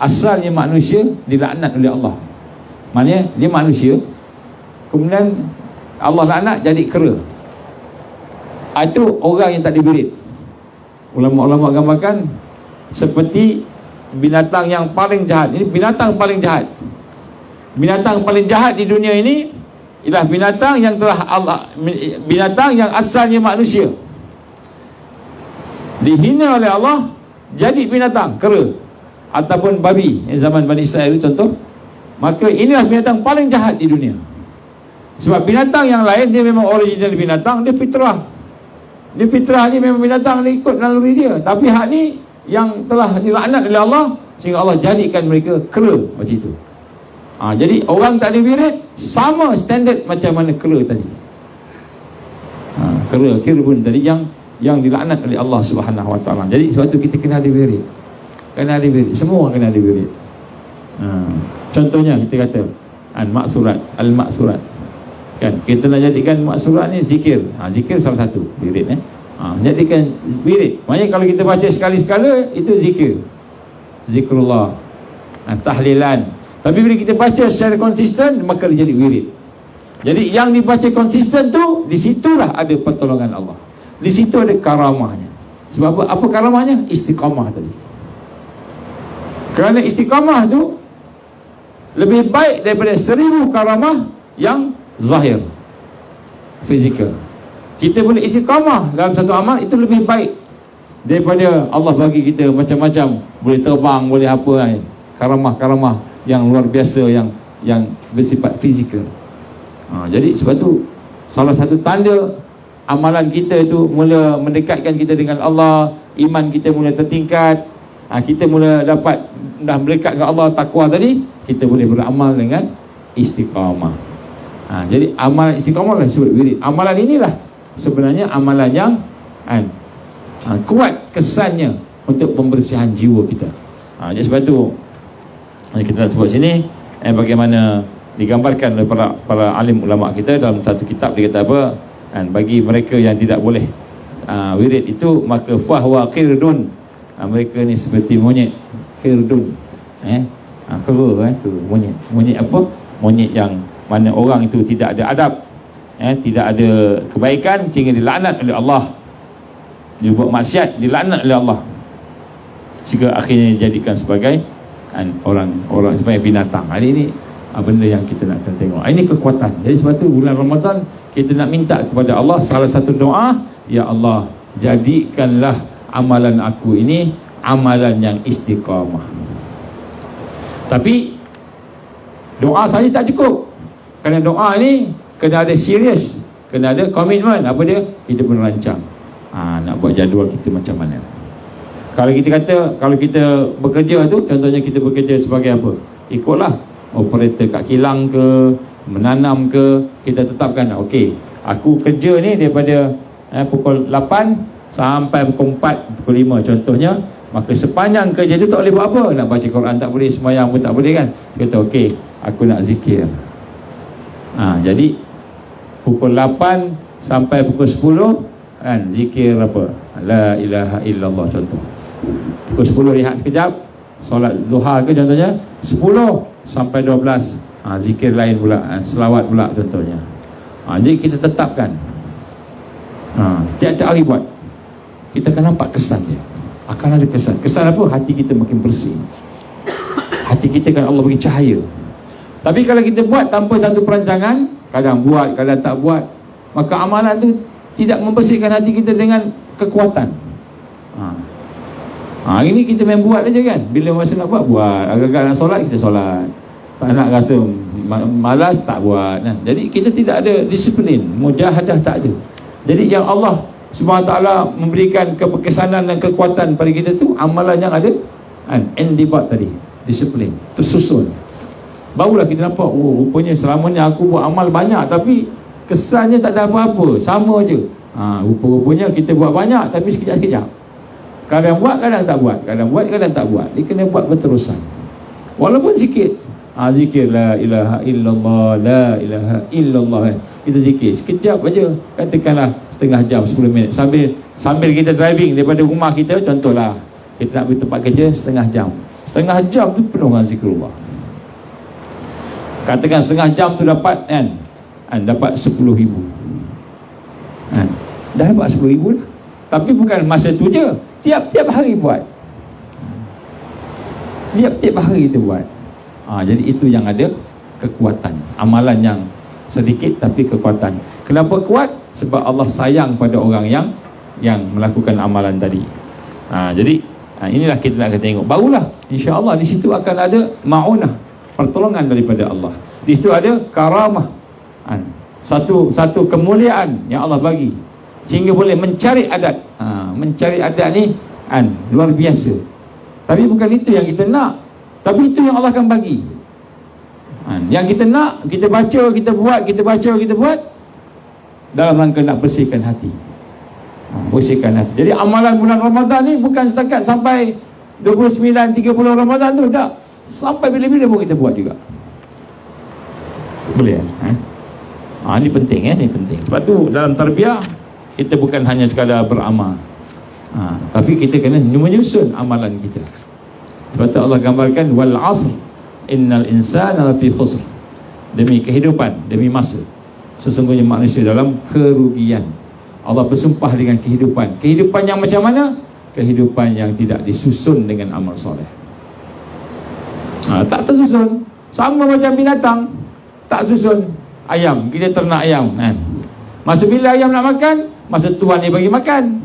asalnya manusia dilaknat oleh Allah. Maknanya dia manusia, kemudian Allah laknat jadi kera. Itu orang yang tak dibirit. Ulama-ulama gambarkan seperti binatang yang paling jahat. Ini binatang paling jahat. Binatang paling jahat di dunia ini ialah binatang yang telah Allah, binatang yang asalnya manusia dihina oleh Allah jadi binatang kera ataupun babi, zaman Bani Israel itu contoh. Maka inilah binatang paling jahat di dunia. Sebab binatang yang lain dia memang original binatang, dia fitrah. Dia fitrah ni memang binatang, dia ikut naluri dia. Tapi hak ni yang telah dilaknat oleh Allah sehingga Allah jadikan mereka kera macam itu. Jadi orang tak ada wirid sama standard macam mana kera tadi. Khirbun tadi yang dilaknat oleh Allah Subhanahu Wa Taala. Jadi sebab tu kita kena ada wirid. Kena ada wirid. Semua orang kena ada wirid. Contohnya kita kata maksurat, al-maksurat. Kan kita nak jadikan maksurat ni zikir. Zikir salah satu wirid jadikan wirid. Maknanya kalau kita baca sekali-sekala itu zikir. Zikrullah. Tahlilan. Tapi bila kita baca secara konsisten maka dia jadi wirid. Jadi yang dibaca konsisten tu, di situlah ada pertolongan Allah. Di situ ada karamahnya. Sebab apa karamahnya? Istiqamah tadi. Kerana istiqamah tu lebih baik daripada 1000 karamah yang zahir, fizikal. Kita boleh istiqamah dalam satu amal, itu lebih baik daripada Allah bagi kita macam-macam, boleh terbang, boleh apa, karamah-karamah yang luar biasa, yang bersifat fizikal. Jadi sebab tu salah satu tanda amalan kita itu mula mendekatkan kita dengan Allah, iman kita mula tertingkat, kita mula dapat dah melekat ke Allah, takwa tadi, kita boleh beramal dengan istiqamah. Jadi amalan istiqamah lah disebut wirid. Amalan inilah sebenarnya amalan yang kuat kesannya untuk pembersihan jiwa kita. Jadi sebab tu kita nak sebut sini bagaimana digambarkan oleh para alim ulama kita dalam satu kitab. Dia kata apa? Bagi mereka yang tidak boleh wirid itu, maka fahwa qirdun, mereka ni seperti monyet. Qirdun, monyet apa? Monyet yang mana orang itu tidak ada adab, tidak ada kebaikan sehingga dilaknat oleh Allah. Dia buat maksiat, dilaknat oleh Allah, sehingga akhirnya dijadikan sebagai orang sebagai binatang. Hari ini benda yang kita nak tengok. Ini kekuatan. Jadi sebab tu bulan Ramadan kita nak minta kepada Allah salah satu doa, ya Allah, jadikanlah amalan aku ini amalan yang istiqamah. Tapi doa saja tak cukup. Kerana doa ni kena ada serius, kena ada komitmen. Apa dia? Kita pun rancang nak buat jadual kita macam mana. Kalau kita kata, kalau kita bekerja tu, contohnya kita bekerja sebagai apa, ikutlah operator kat kilang ke, menanam ke, kita tetapkan, okey, aku kerja ni daripada pukul 8 sampai pukul 4, pukul 5 contohnya. Maka sepanjang kerja tu tak boleh buat apa, nak baca Quran tak boleh, sembahyang pun tak boleh kan. Kita okey, aku nak zikir. Jadi pukul 8 sampai pukul 10 kan, zikir apa, la ilaha illallah contoh. Pukul 10 rehat sekejap, solat duha ke contohnya. 10 sampai 12 zikir lain pula, selawat pula contohnya. Jadi kita tetapkan, tiap-tiap hari buat. Kita akan nampak kesan dia, akan ada kesan. Kesan apa? Hati kita makin bersih, hati kita kan Allah bagi cahaya. Tapi kalau kita buat tanpa satu perancangan, kadang buat, kadang tak buat, maka amalan tu tidak membersihkan hati kita dengan kekuatan. Hari ni kita main buat aja kan. Bila masa nak buat, agak-agak nak solat, kita solat. Tak nak rasa malas, tak buat. Jadi kita tidak ada disiplin, mujahadah tak ada. Jadi yang Allah SWT memberikan keberkesanan dan kekuatan pada kita tu, amalan yang ada indibat tadi, disiplin, tersusun. Barulah kita nampak, oh rupanya selama ni aku buat amal banyak, tapi kesannya tak ada apa-apa, sama je. Rupa-rupanya kita buat banyak, tapi sekejap-sekejap. Kadang buat, kadang tak buat, kadang buat, kadang tak buat. Dia kena buat berterusan, walaupun sikit. Zikir la ilaha illallah, la ilaha illallah. Kita zikir sekejap aja, katakanlah setengah jam, 10 minit, sambil kita driving daripada rumah kita, contohlah kita nak pergi tempat kerja, setengah jam tu penuh dengan zikrullah. Katakan setengah jam tu dapat dapat 10,000 dah dapat 10,000 dah. Tapi bukan masa tu je, tiap-tiap hari buat, tiap-tiap hari kita buat. Jadi itu yang ada kekuatan. Amalan yang sedikit tapi kekuatan. Kenapa kuat? Sebab Allah sayang pada orang yang melakukan amalan tadi. Jadi inilah kita nak tengok. Barulah insya-Allah di situ akan ada ma'unah, pertolongan daripada Allah. Di situ ada karamah, satu kemuliaan yang Allah bagi, sehingga boleh mencari adat. Mencari adat ni luar biasa. Tapi bukan itu yang kita nak, tapi itu yang Allah akan bagi. Yang kita nak, kita baca, kita buat, kita baca, kita buat, dalam rangka nak bersihkan hati. Bersihkan hati. Jadi amalan bulan Ramadan ni bukan setakat sampai 29, 30 Ramadan tu, tak. Sampai bila-bila pun kita buat juga. Boleh kan? Ini penting, ini penting. Sebab tu dalam tarbiyah kita bukan hanya sekadar beramal, tapi kita kena menyusun amalan kita. Sebab tu Allah gambarkan wal asr innal insana lafi khusr. Demi kehidupan, demi masa, sesungguhnya manusia dalam kerugian. Allah bersumpah dengan kehidupan. Kehidupan yang macam mana? Kehidupan yang tidak disusun dengan amal soleh. Tak tersusun, sama macam binatang tak susun. Ayam, kita ternak ayam kan? Masa bila ayam nak makan, masa tuan dia bagi makan.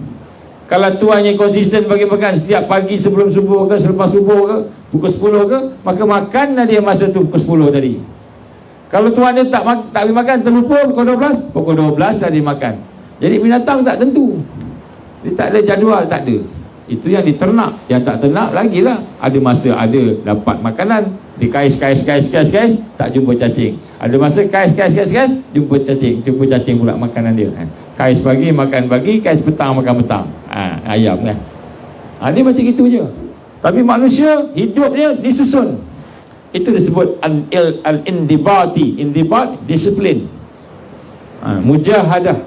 Kalau tuannya konsisten bagi makan setiap pagi sebelum subuh ke, selepas subuh ke, pukul 10 ke, maka makanlah dia masa tu pukul 10 tadi. Kalau tuan dia tak bagi makan, terlupa pukul 12 dah dia makan. Jadi binatang tak tentu, dia tak ada jadual, tak ada. Itu yang diternak. Yang tak ternak lagilah, ada masa ada dapat makanan, dikais, tak jumpa cacing. Ada masa kais, jumpa cacing pula makanan dia. Kais pagi makan pagi, kais petang makan petang. Ayam kan. Dia macam gitu je. Tapi manusia hidupnya disusun. Itu disebut al-indibati. Indibat, disiplin. Mujahadah.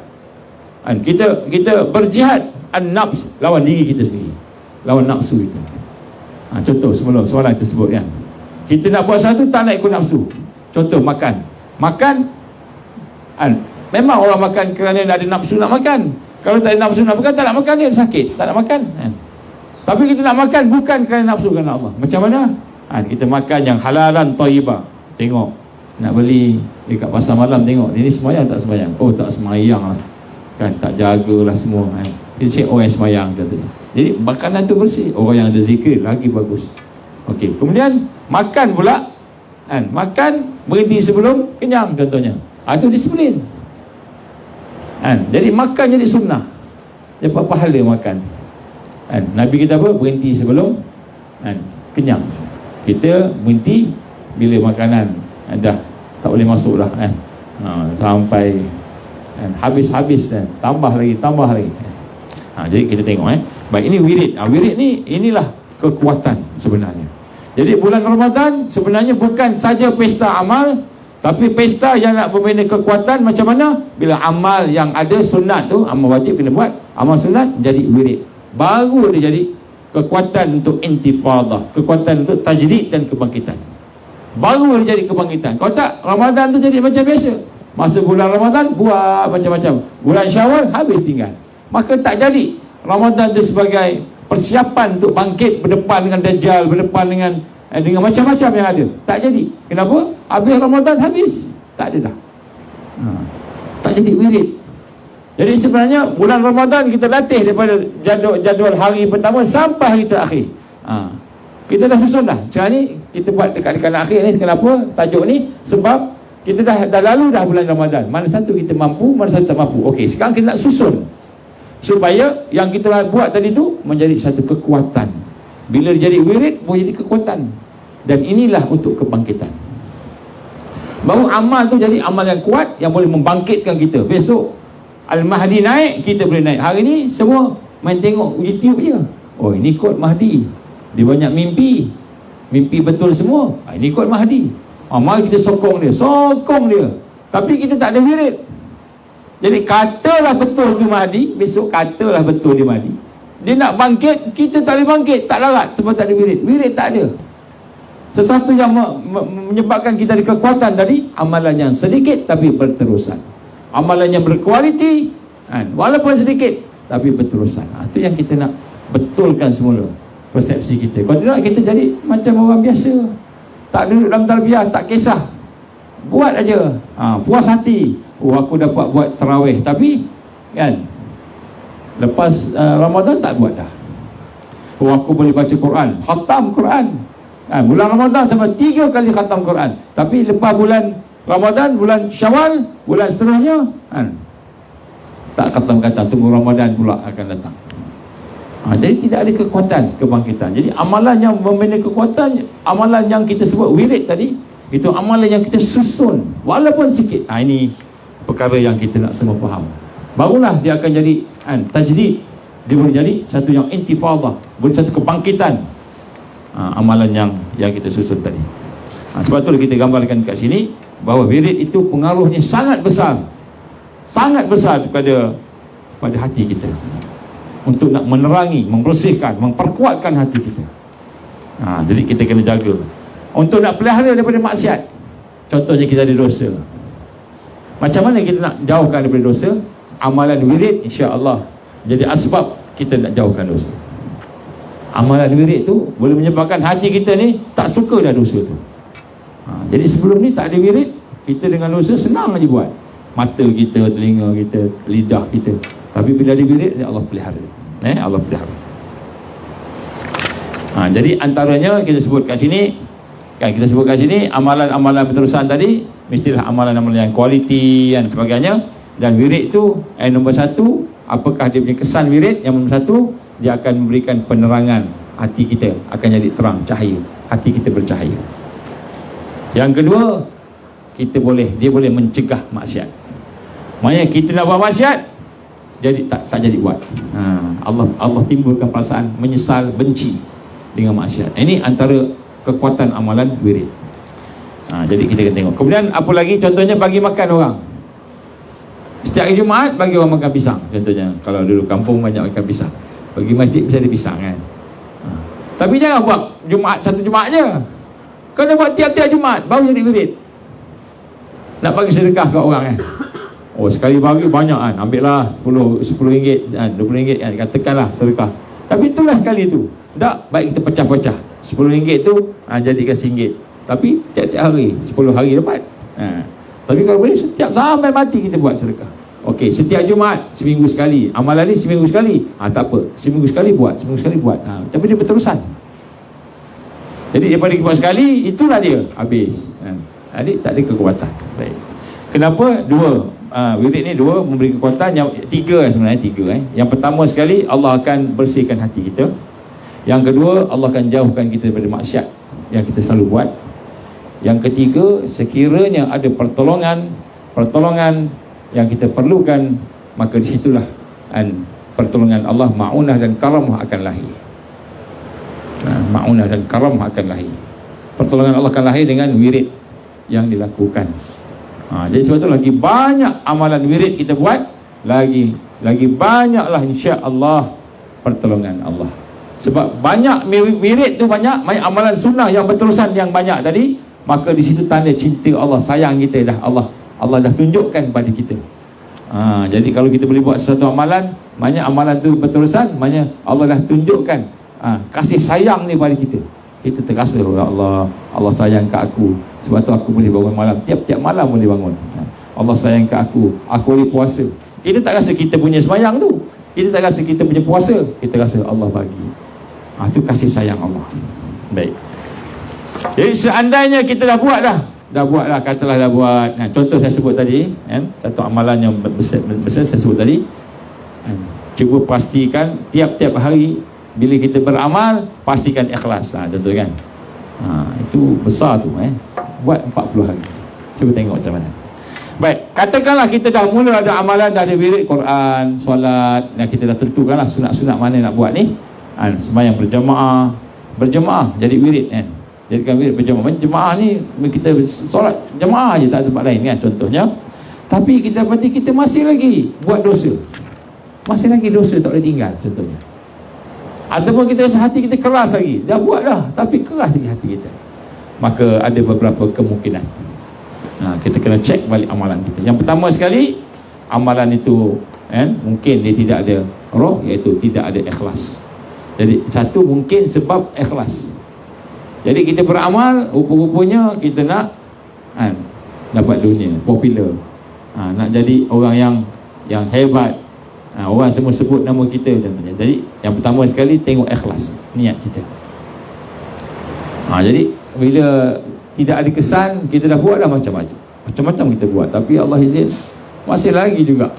Kita berjihad an-nafs, lawan diri kita sendiri, lawan nafsu kita. Contoh soalan tersebut kan, kita nak buat satu, tak nak ikut nafsu. Contoh makan, memang orang makan kerana ada nafsu nak makan. Kalau tak ada nafsu nak makan, tak nak makan, dia sakit, tak nak makan Tapi kita nak makan bukan kerana nafsu, kerana Allah. Macam mana? Kita makan yang halalan thayyibah. Tengok nak beli dekat pasar malam, tengok ini sembahyang tak sembahyang, oh tak sembahyang lah. kan, tak jagalah semua kan. Kita cek orang yang semayang contohnya. Jadi makanan tu bersih, orang yang ada zikir lagi bagus. Okey, kemudian makan pula kan, makan berhenti sebelum kenyang contohnya. Itu disiplin kan. Jadi makan jadi sunnah, dapat pahala makan kan. Nabi kita apa? Berhenti sebelum kan, kenyang. Kita berhenti bila makanan dah tak boleh masuk dah kan. Sampai kan, habis-habis kan, tambah lagi. Jadi kita tengok baik, ini wirid. Wirid ni, inilah kekuatan sebenarnya. Jadi bulan Ramadan sebenarnya bukan saja pesta amal, tapi pesta yang nak membina kekuatan. Macam mana? Bila amal yang ada sunat tu, amal wajib kena buat, amal sunat jadi wirid, baru dia jadi kekuatan untuk intifadah, kekuatan untuk tajdid dan kebangkitan. Baru dia jadi kebangkitan. Kalau tak, Ramadan tu jadi macam biasa. Masa bulan Ramadan buat macam-macam, bulan Syawal habis tinggal. Maka tak jadi Ramadan itu sebagai persiapan untuk bangkit berdepan dengan Dajjal, berdepan dengan macam-macam yang ada. Tak jadi. Kenapa? Habis Ramadan habis, tak ada dah. Tak jadi wirid. Jadi sebenarnya bulan Ramadan kita latih daripada jadual hari pertama sampai hari terakhir. Kita dah susun dah. Sekarang ni kita buat dekat akhir ni. Kenapa tajuk ni? Sebab kita dah lalu dah bulan Ramadan. Mana satu kita mampu, mana satu tak mampu. Okey, sekarang kita nak susun supaya yang kita buat tadi tu menjadi satu kekuatan. Bila dia jadi wirid, boleh jadi kekuatan. Dan inilah untuk kebangkitan. Baru amal tu jadi amal yang kuat, yang boleh membangkitkan kita. Besok Al-Mahdi naik, kita boleh naik. Hari ni semua main tengok YouTube je. Oh, ini kod Mahdi. Dia banyak mimpi betul semua. Ini kod Mahdi. Mari kita sokong dia. Tapi kita tak ada wirid. Jadi katalah betul tu Mahdi, besok katalah betul dia Mahdi. Dia nak bangkit, kita tak boleh bangkit, tak larat sebab tak ada wirid. Wirid tak ada. Sesuatu yang menyebabkan kita ada kekuatan tadi, amalan yang sedikit tapi berterusan. Amalan yang berkualiti kan, walaupun sedikit tapi berterusan. Itu yang kita nak betulkan semula persepsi kita. Kalau tidak, kita jadi macam orang biasa, tak duduk dalam tarbiyah, tak kisah, buat aja, puas hati. Aku dapat buat tarawih, tapi kan lepas Ramadan tak buat dah. Aku boleh baca Quran, khatam Quran kan, bulan Ramadan sampai 3 kali khatam Quran. Tapi lepas bulan Ramadan, bulan Syawal, bulan seterusnya kan, tak khatam-khatam, tunggu Ramadan pula akan datang. Jadi tidak ada kekuatan kebangkitan. Jadi amalan yang membina kekuatan, amalan yang kita sebut wirid tadi, itu amalan yang kita susun walaupun sikit. Ini perkara yang kita nak semua faham. Barulah dia akan jadi tajdid. Dia boleh jadi satu yang intifadah, boleh satu kebangkitan. Amalan yang kita susun tadi. Sebab tu kita gambarkan kat sini bahawa wirid itu pengaruhnya sangat besar. Sangat besar pada hati kita. Untuk nak menerangi, membersihkan, memperkuatkan hati kita. Jadi kita kena jaga. Untuk nak pelihara daripada maksiat. Contohnya kita ada dosa. Macam mana kita nak jauhkan daripada dosa? Amalan wirid insya-Allah jadi asbab kita nak jauhkan dosa. Amalan wirid tu boleh menyebabkan hati kita ni tak suka dah dosa tu. Jadi sebelum ni tak ada wirid, kita dengan dosa senang aja buat. Mata kita, telinga kita, lidah kita. Tapi bila ada wirid, Allah pelihara. Allah pelihara. Jadi antaranya kita sebut kat sini, amalan-amalan berterusan tadi mestilah amalan-amalan yang kualiti dan sebagainya. Dan wirid tu nombor 1, apakah dia punya kesan wirid? Yang nombor 1, dia akan memberikan penerangan. Hati kita akan jadi terang, cahaya. Hati kita bercahaya. Yang kedua, dia boleh mencegah maksiat. Maknanya kita nak buat maksiat, jadi tak jadi buat. Allah timbulkan perasaan menyesal, benci dengan maksiat. Ini antara kekuatan amalan wirid. Jadi kita kena tengok. Kemudian apa lagi? Contohnya bagi makan orang. Setiap hari Jumaat bagi orang makan pisang. Contohnya kalau dulu kampung banyak makan pisang, pergi masjid mesti ada pisang kan. Tapi jangan buat satu Jumaat je. Kena buat tiap-tiap Jumaat, baru jadi wirid. Nak bagi sedekah kat orang kan. Sekali bagi banyak kan, ambil lah RM10 kan, RM20 kan, katakanlah sedekah. Tapi itulah sekali tu. Tak, baik kita pecah-pecah. RM10 tu jadikan RM1. Tapi tiap-tiap hari, 10 hari dapat. Tapi kalau boleh setiap sampai mati kita buat sedekah. Okey, setiap Jumaat seminggu sekali. Amalan ni seminggu sekali. Tak apa. Seminggu sekali buat, seminggu sekali buat. Tapi dia berterusan. Jadi daripada buat sekali, itulah dia habis. Jadi tak ada kekuatan. Baik. Kenapa? Dua. Wirid ni dua memberi kekuatan. Yang tiga sebenarnya, tiga. Yang pertama sekali, Allah akan bersihkan hati kita. Yang kedua, Allah akan jauhkan kita daripada maksiat yang kita selalu buat. Yang ketiga, sekiranya ada pertolongan yang kita perlukan, maka disitulah pertolongan Allah, ma'unah dan karamah akan lahir. Ma'unah dan karamah akan lahir. Pertolongan Allah akan lahir dengan wirid yang dilakukan. Jadi sebab tu lagi banyak amalan wirid kita buat, lagi banyaklah insya-Allah pertolongan Allah. Sebab banyak wirid tu banyak amalan sunnah yang berterusan yang banyak tadi, maka di situ tanda cinta Allah, sayang kita dah Allah dah tunjukkan pada kita. Jadi kalau kita boleh buat sesuatu amalan, banyak amalan tu berterusan, maknanya Allah dah tunjukkan kasih sayang ni pada kita. Kita terasa, Allah sayang kat aku, sebab tu aku boleh bangun malam, tiap-tiap malam boleh bangun. Allah sayang kat aku boleh puasa. Kita tak rasa kita punya sembahyang tu, kita tak rasa kita punya puasa, kita rasa Allah bagi. Itu kasih sayang Allah. Baik. Jadi seandainya kita dah buat katalah dah buat. Contoh saya sebut tadi, satu amalan yang besar saya sebut tadi. Cuba pastikan tiap-tiap hari bila kita beramal, pastikan ikhlas. Contoh kan. Itu besar tu. Buat 40 hari. Cuba tengok macam mana. Baik, katakanlah kita dah mula ada amalan, dah ada wirid Quran, solat, kita dah tentukanlah sunat-sunat mana nak buat ni. Sembahyang berjemaah jadi wirid kan. Jadikan wirid berjemaah. Jemaah ni kita solat jemaah je, tak ada tempat lain kan contohnya. Tapi kita berarti kita masih lagi buat dosa. Masih lagi dosa tak boleh tinggal contohnya. Ataupun kita rasa hati kita keras lagi. Dah buat dah tapi keras lagi hati kita. Maka ada beberapa kemungkinan. Kita kena cek balik amalan kita. Yang pertama sekali, amalan itu mungkin dia tidak ada roh, iaitu tidak ada ikhlas. Jadi satu mungkin sebab ikhlas. Jadi kita beramal, rupa-rupanya kita nak dapat dunia, popular, nak jadi orang yang hebat, orang semua sebut nama kita contohnya. Jadi yang pertama sekali tengok ikhlas niat kita. Jadi bila tidak ada kesan, kita dah buat dah macam-macam kita buat, tapi Allah izin masih lagi juga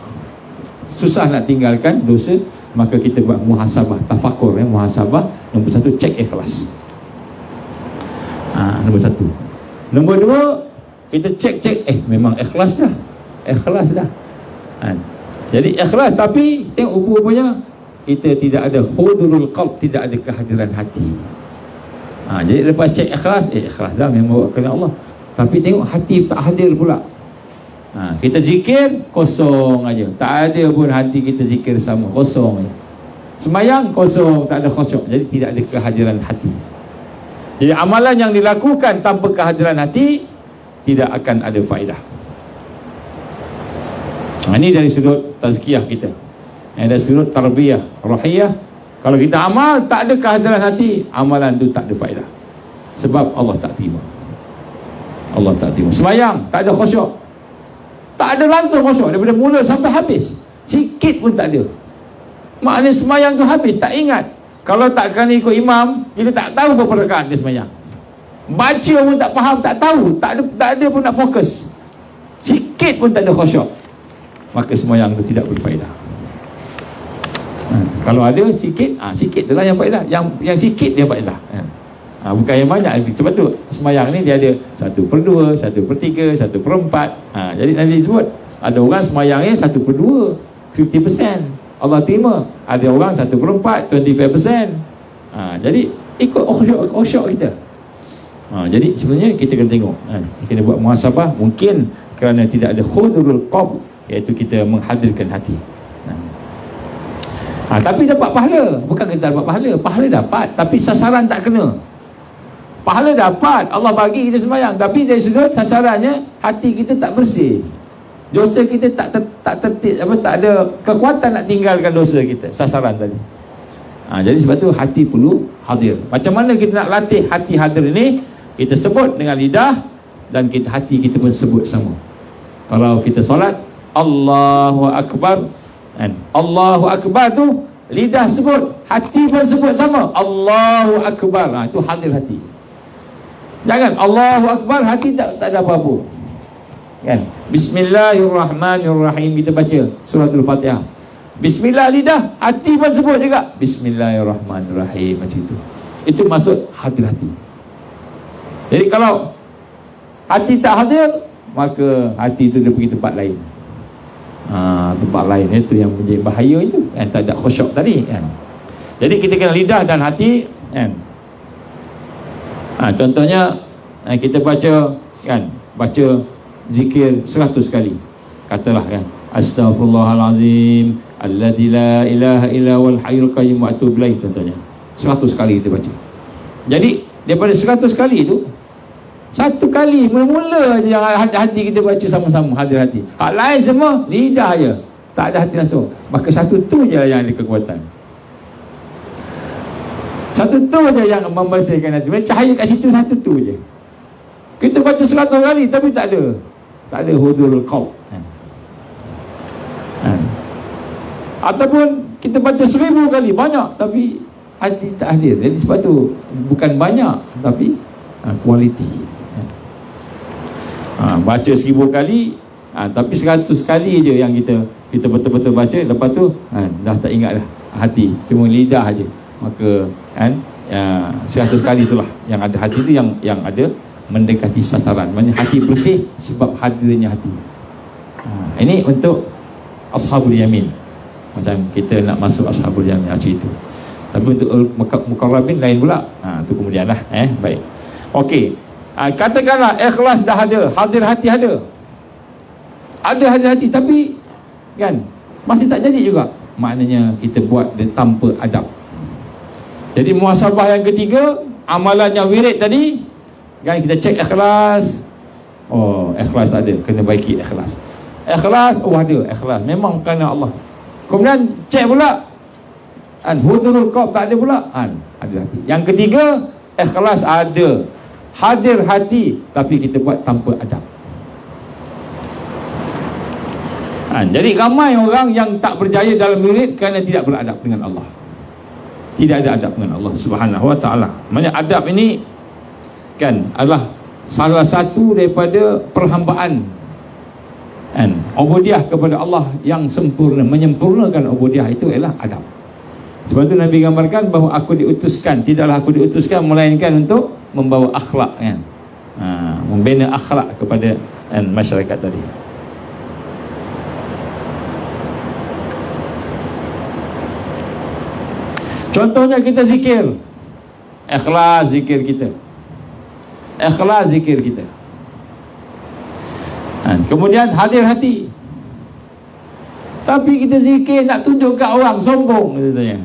susah nak tinggalkan dosa, maka kita buat muhasabah, tafakur. Muhasabah nombor satu, cek ikhlas. Nombor satu. Nombor dua, kita cek memang ikhlas dah. Jadi ikhlas, tapi tengok rupa-rupanya kita tidak ada hudurul qalb, tidak ada kehadiran hati. Jadi lepas cek ikhlas, ikhlas dah memang buat kerana Allah, tapi tengok hati tak hadir pula. Kita zikir kosong aja, tak ada pun hati kita zikir sama, kosong aja. Sembayang kosong, tak ada khusyuk, jadi tidak ada kehadiran hati. Jadi amalan yang dilakukan tanpa kehadiran hati tidak akan ada faedah. Ini dari sudut tazkiyah kita. Dari sudut tarbiyah rohiyah, kalau kita amal tak ada kehadiran hati, amalan tu tak ada faedah. Sebab Allah tak terima. Sembayang tak ada khusyuk, tak ada langsung khusyuk daripada mula sampai habis, sikit pun tak ada. Maknanya sembayang tu habis, tak ingat. Kalau tak kena ikut imam, kita tak tahu berapa rakaat dia sembahyang. Baca pun tak faham, tak tahu, tak ada pun nak fokus. Sikit pun tak ada khusyuk, maka sembahyang itu tidak berfaedah. Kalau ada sikit, sikit itulah yang faedah. Yang sikit dia faedah. Bukan yang banyak. Sebab tu sembahyang ni dia ada 1/2, 1/3, 1/4. Jadi Nabi sebut ada orang sembahyangnya 1/2, 50%. Allah terima. Ada orang 1/4, 25%. Jadi ikut khusyuk kita. Jadi sebenarnya kita kena tengok, kita buat muhasabah. Mungkin kerana tidak ada hudurul qalb, iaitu kita menghadirkan hati. Tapi dapat pahala. Bukan kita dapat pahala, pahala dapat, tapi sasaran tak kena. Pahala dapat, Allah bagi kita sembahyang, tapi dari sudut sasarannya hati kita tak bersih. Dosa kita tak tertib, tak ada kekuatan nak tinggalkan dosa kita, sasaran tadi. Jadi sebab tu hati perlu hadir. Macam mana kita nak latih hati hadir ini? Kita sebut dengan lidah, dan hati kita pun sebut sama. Kalau kita solat, Allahu Akbar. Kan? Allahu Akbar tu lidah sebut, hati pun sebut sama, Allahu Akbar. Itu hadir hati. Jangan Allahu Akbar, hati tak ada apa-apa. Kan? Bismillahirrahmanirrahim, kita baca suratul Fatihah. Bismillah lidah, hati pun sebut juga Bismillahirrahmanirrahim, macam itu. Itu maksud hadir hati. Jadi kalau hati tak hadir, maka hati itu dia pergi tempat lain. Tempat lain itu yang menjadi bahaya itu, kan? Tak ada khusyuk tadi, kan? Jadi kita kena lidah dan hati, kan? Contohnya kita baca, kan? Baca zikir 100 kali. Katalah, kan, Astaghfirullahalazim alladzi la ilaha illa wal hayyul qayyum wa atubu ilaih, contohnya 100 kali kita baca. Jadi daripada 100 kali itu, satu kali mula-mula je yang hati kita baca sama-sama, hadir hati. Hak lain semua lidah je, tak ada hati langsung. Maka satu tu je yang ada kekuatan. Satu tu je yang membersihkan hati. Cahaya kat situ satu tu je. Kita baca 100 kali tapi tak ada hudurul qalb. Ataupun kita baca 1000 kali, banyak tapi hati tak hadir. Jadi sebab tu bukan banyak tapi kualiti. Baca 1000 kali, tapi 100 kali je yang kita betul-betul baca. Lepas tu dah tak ingat dah hati, cuma lidah aja. Maka 100 kali itulah yang ada hati tu, yang ada mendekati sasaran. Maksudnya hati bersih sebab hadirnya hati. Ini untuk ashabul yamin. Macam kita nak masuk ashabul yamin, macam itu. Tapi untuk muqarrabin lain pula. Tu kemudian lah. Baik. Okey. Katakanlah ikhlas dah ada, hadir hati ada. Ada hadir hati, tapi kan masih tak jadi juga. Maknanya kita buat dia tanpa adab. Jadi muhasabah yang ketiga, amalannya wirid tadi, kan, kita cek ikhlas. Oh, ikhlas ada, kena baiki ikhlas. Ikhlas, ada ikhlas, memang kerana Allah. Kemudian cek pula, hudurul qalb tak ada pula, ada hati. Yang ketiga, ikhlas ada, hadir hati, tapi kita buat tanpa adab. Jadi ramai orang yang tak berjaya dalam wirid kerana tidak beradab dengan Allah. Tidak ada adab dengan Allah Subhanahu wa ta'ala. Maksudnya adab ini, kan, adalah salah satu daripada perhambaan, kan, ubudiyah kepada Allah yang sempurna. Menyempurnakan ubudiyah itu ialah adab. Sebab itu Nabi gambarkan bahawa tidaklah aku diutuskan melainkan untuk membawa akhlak, kan? Membina akhlak kepada masyarakat tadi. Contohnya kita zikir, ikhlas zikir kita, ikhlas zikir kita. Kemudian hadir hati. Tapi kita zikir nak tunjuk kat orang, sombong katanya.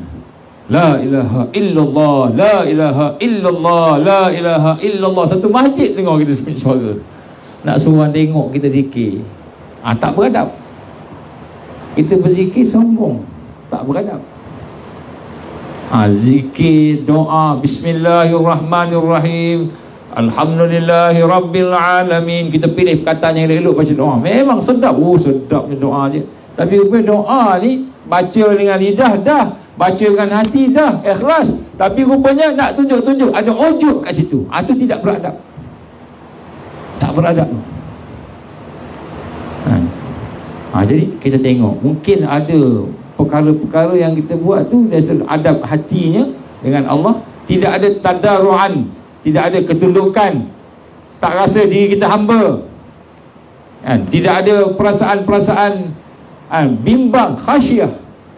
La ilaha illallah, la ilaha illallah, la ilaha illallah. Satu masjid tengok kita sebut suara. Nak suruh tengok kita zikir. Tak beradab. Kita berzikir sombong, tak beradab. Zikir, doa, bismillahirrahmanirrahim, alhamdulillahi rabbil alamin. Kita pilih perkataan yang elok baca doa. Memang sedap, sedapnya doa je. Tapi rupanya doa ni baca dengan lidah dah, baca dengan hati dah, ikhlas. Tapi rupanya nak tunjuk-tunjuk, ada ujub kat situ. Itu tidak beradab. Tak beradab. Jadi kita tengok, mungkin ada perkara-perkara yang kita buat tu dari adab hatinya dengan Allah, tidak ada tadarruan, tidak ada ketundukan, tak rasa diri kita hamba, tidak ada perasaan-perasaan bimbang, khasyah,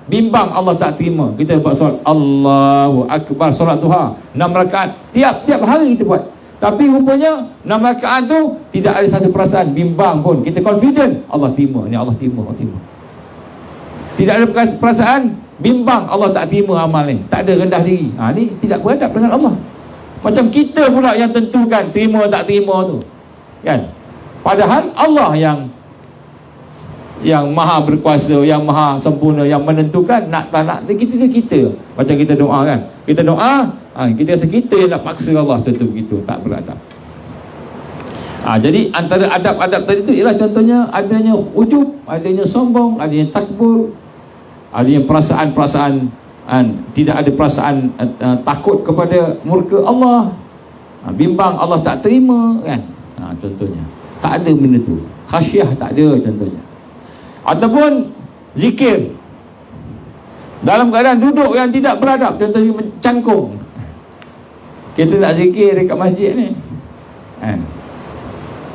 bimbang Allah tak terima. Kita buat solat Allahu Akbar, solat duha 6 rakaat, tiap-tiap hari kita buat. Tapi rupanya 6 rakaat tu tidak ada satu perasaan bimbang pun. Kita confident Allah terima, ni Allah terima, Allah terima. Tidak ada perasaan bimbang Allah tak terima amal ni, tak ada rendah diri. Ni tidak beradab dengan Allah. Macam kita pula yang tentukan terima tak terima tu, kan? Padahal Allah yang maha berkuasa, yang maha sempurna, yang menentukan nak tak nak kita. Macam kita doa, kan, kita doa, kita rasa kita yang nak paksa Allah tentu begitu, tak beradab. Jadi antara adab-adab tadi itu ialah contohnya adanya ujub, adanya sombong, adanya takbur, adanya perasaan-perasaan tidak ada perasaan takut kepada murka Allah, bimbang Allah tak terima kan. Contohnya tak ada benda tu. Khasyah tak ada contohnya. Ataupun zikir dalam keadaan duduk yang tidak beradab, contohnya mencangkung. Kita nak zikir dekat masjid ni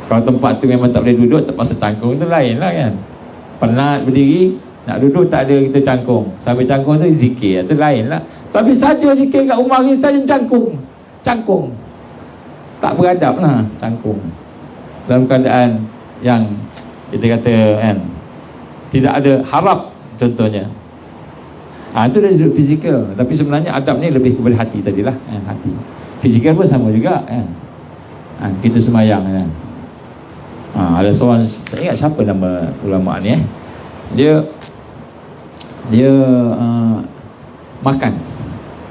kalau tempat tu memang tak boleh duduk, terpaksa cangkung, tu lain lah kan. Penat berdiri, nak duduk tak ada, kita cangkung. Sambil cangkung tu zikir, tu lain lah. Tapi saja zikir kat rumah ni, saja cangkung. Tak beradab lah, cangkung. Dalam keadaan yang kita kata kan, tidak ada harap contohnya. Itu dari sudut fizikal. Tapi sebenarnya adab ni lebih kepada hati tadilah, hati. Fizikal pun sama juga kan. Kita semayang kan. Ada seorang, tak ingat siapa nama ulama ni Dia makan.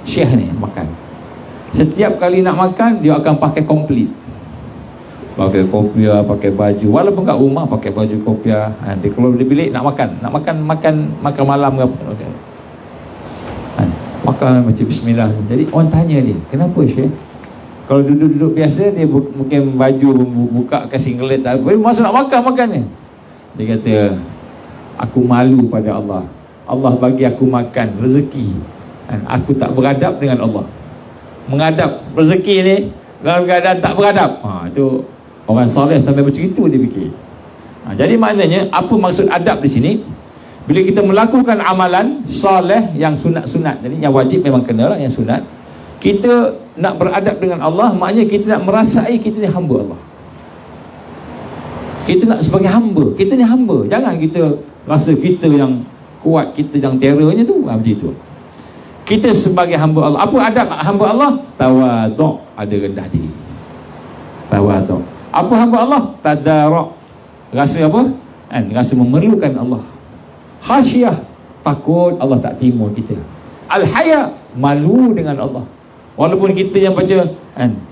Syekh ni makan. Setiap kali nak makan, dia akan pakai komplit. Pakai kopiah, pakai baju. Walaupun kat rumah pakai baju kopiah. Dia keluar dari bilik nak makan makan malam ke apa. Makan macam bismillah. Jadi orang tanya dia, kenapa Syekh? Kalau duduk-duduk biasa, dia mungkin baju buka ke singlet, masa nak makan ni. Dia kata, aku malu pada Allah. Allah bagi aku makan rezeki, aku tak beradab dengan Allah. Mengadap rezeki ni dalam keadaan tak beradab. Itu orang soleh sampai macam itu dia fikir. Jadi maknanya apa maksud adab di sini? Bila kita melakukan amalan soleh yang sunat-sunat, jadi yang wajib memang kenalah, yang sunat, kita nak beradab dengan Allah, maknanya kita nak merasai kita ni hamba Allah. Kita nak sebagai hamba, kita ni hamba. Jangan kita rasa kita yang kuat, kita yang terornya tu, macam itu. Kita sebagai hamba Allah. Apa adab hamba Allah? Tawaduk, ada rendah diri. Tawaduk. Apa hamba Allah? Tadaruk, rasa apa? Rasa memerlukan Allah. Khasyah, takut Allah tak terima kita. Al-haya, malu dengan Allah. Walaupun kita yang baca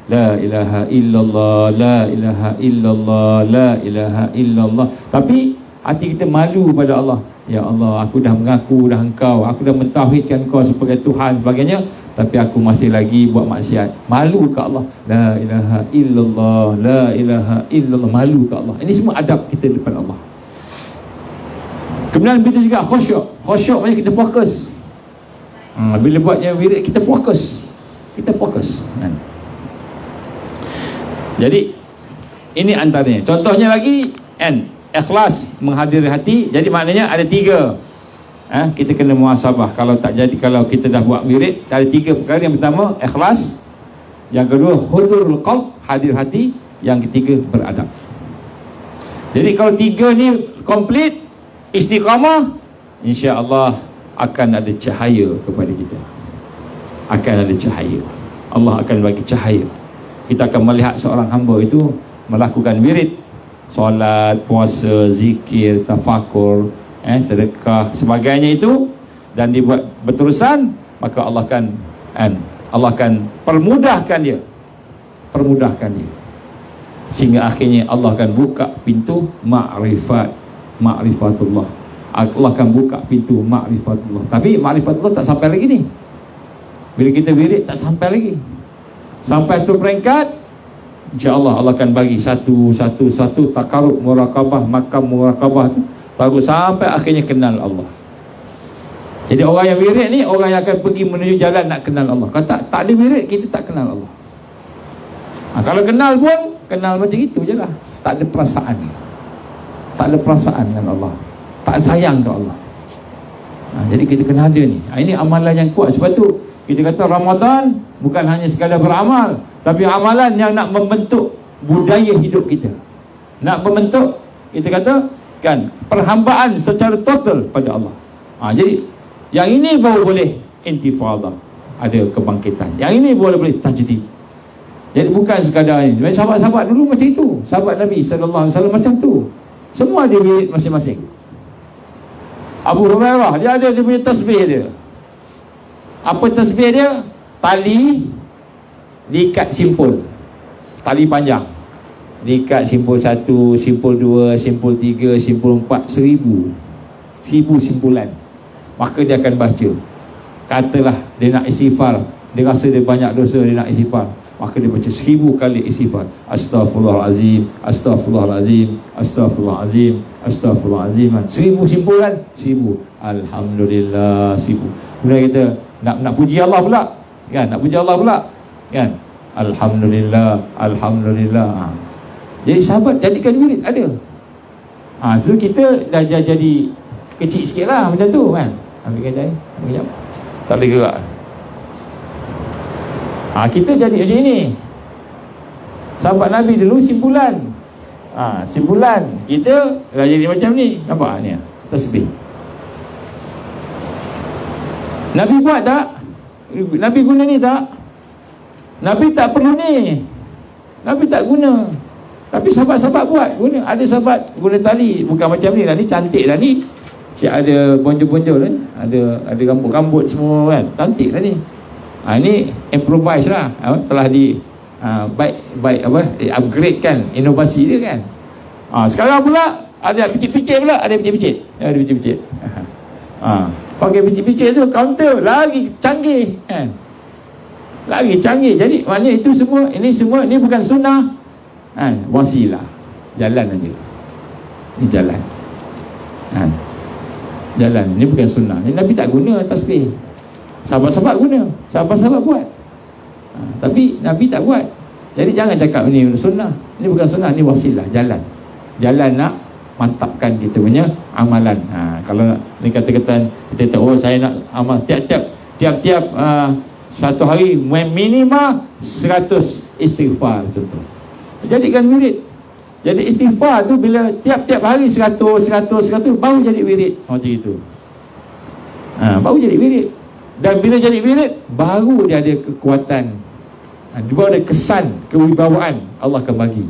la ilaha illallah, la ilaha illallah, la ilaha illallah, tapi hati kita malu pada Allah. Ya Allah, aku dah mengaku dah Engkau, aku dah mentauhidkan Engkau sebagai Tuhan sebagainya, tapi aku masih lagi buat maksiat. Malu ke Allah. La ilaha illallah, la ilaha illallah, malu ke Allah. Ini semua adab kita depan Allah. Kemudian begitu juga khusyuk. Khusyuk maknanya kita fokus. Bila buatnya wirid, kita fokus. Jadi ini antaranya. Contohnya lagi ikhlas, menghadiri hati. Jadi maknanya ada 3. Kita kena muhasabah. Kalau kita dah buat wirid, ada 3 perkara. Yang pertama ikhlas, yang kedua hudurul qalb, hadir hati, yang ketiga beradab. Jadi kalau 3 ni komplit, istiqamah, insya-Allah akan ada cahaya kepada kita. Akan ada cahaya. Allah akan bagi cahaya. Kita akan melihat seorang hamba itu melakukan wirid, solat, puasa, zikir, tafakur, sedekah, sebagainya itu, dan dibuat berterusan, maka Allah akan permudahkan dia. Sehingga akhirnya Allah akan buka pintu ma'rifatullah. Allah akan buka pintu ma'rifatullah. Tapi ma'rifatullah tak sampai lagi ni. Bila kita wirid tak sampai lagi. Sampai tu peringkat, insya-Allah Allah akan bagi satu takarub muraqabah, makam muraqabah tu, takarub sampai akhirnya kenal Allah. Jadi orang yang wirid ni orang yang akan pergi menuju jalan nak kenal Allah. Kalau tak ada wirid, kita tak kenal Allah. Kalau kenal pun kenal macam itu je lah. Tak ada perasaan. Tak ada perasaan dengan Allah. Tak sayang ke Allah. Jadi kita kena ada ni. Ini amalan yang kuat. Sebab tu kita kata Ramadan bukan hanya sekadar beramal, tapi amalan yang nak membentuk budaya hidup kita. Nak membentuk, kita kata kan, perhambaan secara total pada Allah. Jadi yang ini baru boleh intifadah, ada kebangkitan. Yang ini boleh tajdid. Jadi bukan sekadar ini. Sahabat-sahabat dulu macam itu. Sahabat Nabi SAW macam tu. Semua dia wirid masing-masing. Abu Hurairah, dia punya tasbih dia. Apa tasbih dia? Tali diikat simpul, tali panjang. Dekat simpul 1, simpul 2, simpul 3, simpul 4, 1000 simpulan. Maka dia akan baca. Katalah dia nak istighfar, dia rasa dia banyak dosa, dia nak istighfar, maka dia baca 1000 kali istighfar. Astaghfirullahalazim, astaghfirullahalazim, astaghfirullahalazim, astaghfirullahalazim. 1000 simpulan, 1000. Alhamdulillah, 1000. Kemudian kita nak puji Allah pula, kan? Nak puji Allah pula, kan? Alhamdulillah, alhamdulillah. Jadi sahabat jadikan wirid ada. Tu kita dah jadi kecil sikit lah macam tu, kan? Ambil kejap, ambil kejap. Tak boleh gerak. Kita jadi macam ini. Sahabat Nabi dulu simpulan. Simpulan. Kita dah jadi macam ni. Nampak ni? Tasbih. Nabi buat tak? Nabi guna ni tak? Nabi tak perlu ni. Nabi tak guna. Tapi sahabat-sahabat buat, guna. Ada sahabat guna tali, bukan macam ni lah, ni cantik lah ni. Siap ada bonjol-bonjol kan? Ada rambut-rambut semua kan? Cantik lah ni. Ini improvise lah. Telah baik upgrade kan, inovasi dia kan. Sekarang pula ada picit-picit pula, ada picit-picit. Ada picit-picit. Pakai picit-picit tu counter lagi canggih kan? Lagi canggih. Jadi maknanya itu semua, ini bukan sunnah kan? Wasilah. Jalan aja. Ini jalan. Jalan. Ini bukan sunnah. Ini Nabi tak guna tasbih. Sahabat-sahabat guna. Sahabat-sahabat buat. Tapi Nabi tak buat. Jadi jangan cakap ini sunnah. Ini bukan sunnah, ini wasilah. Jalan. Jalan nak mantapkan kita punya amalan. Kalau ni kata-kata kita tahu, saya nak amal tiap-tiap satu hari minimal 100 istighfar contoh. Jadikan wirid. Jadi istighfar tu bila tiap-tiap hari 100 baru jadi wirid. Macam itu. Baru jadi wirid. Dan bila jadi wirid, baru dia ada kekuatan. Baru ada kesan, kewibawaan. Allah akan bagi.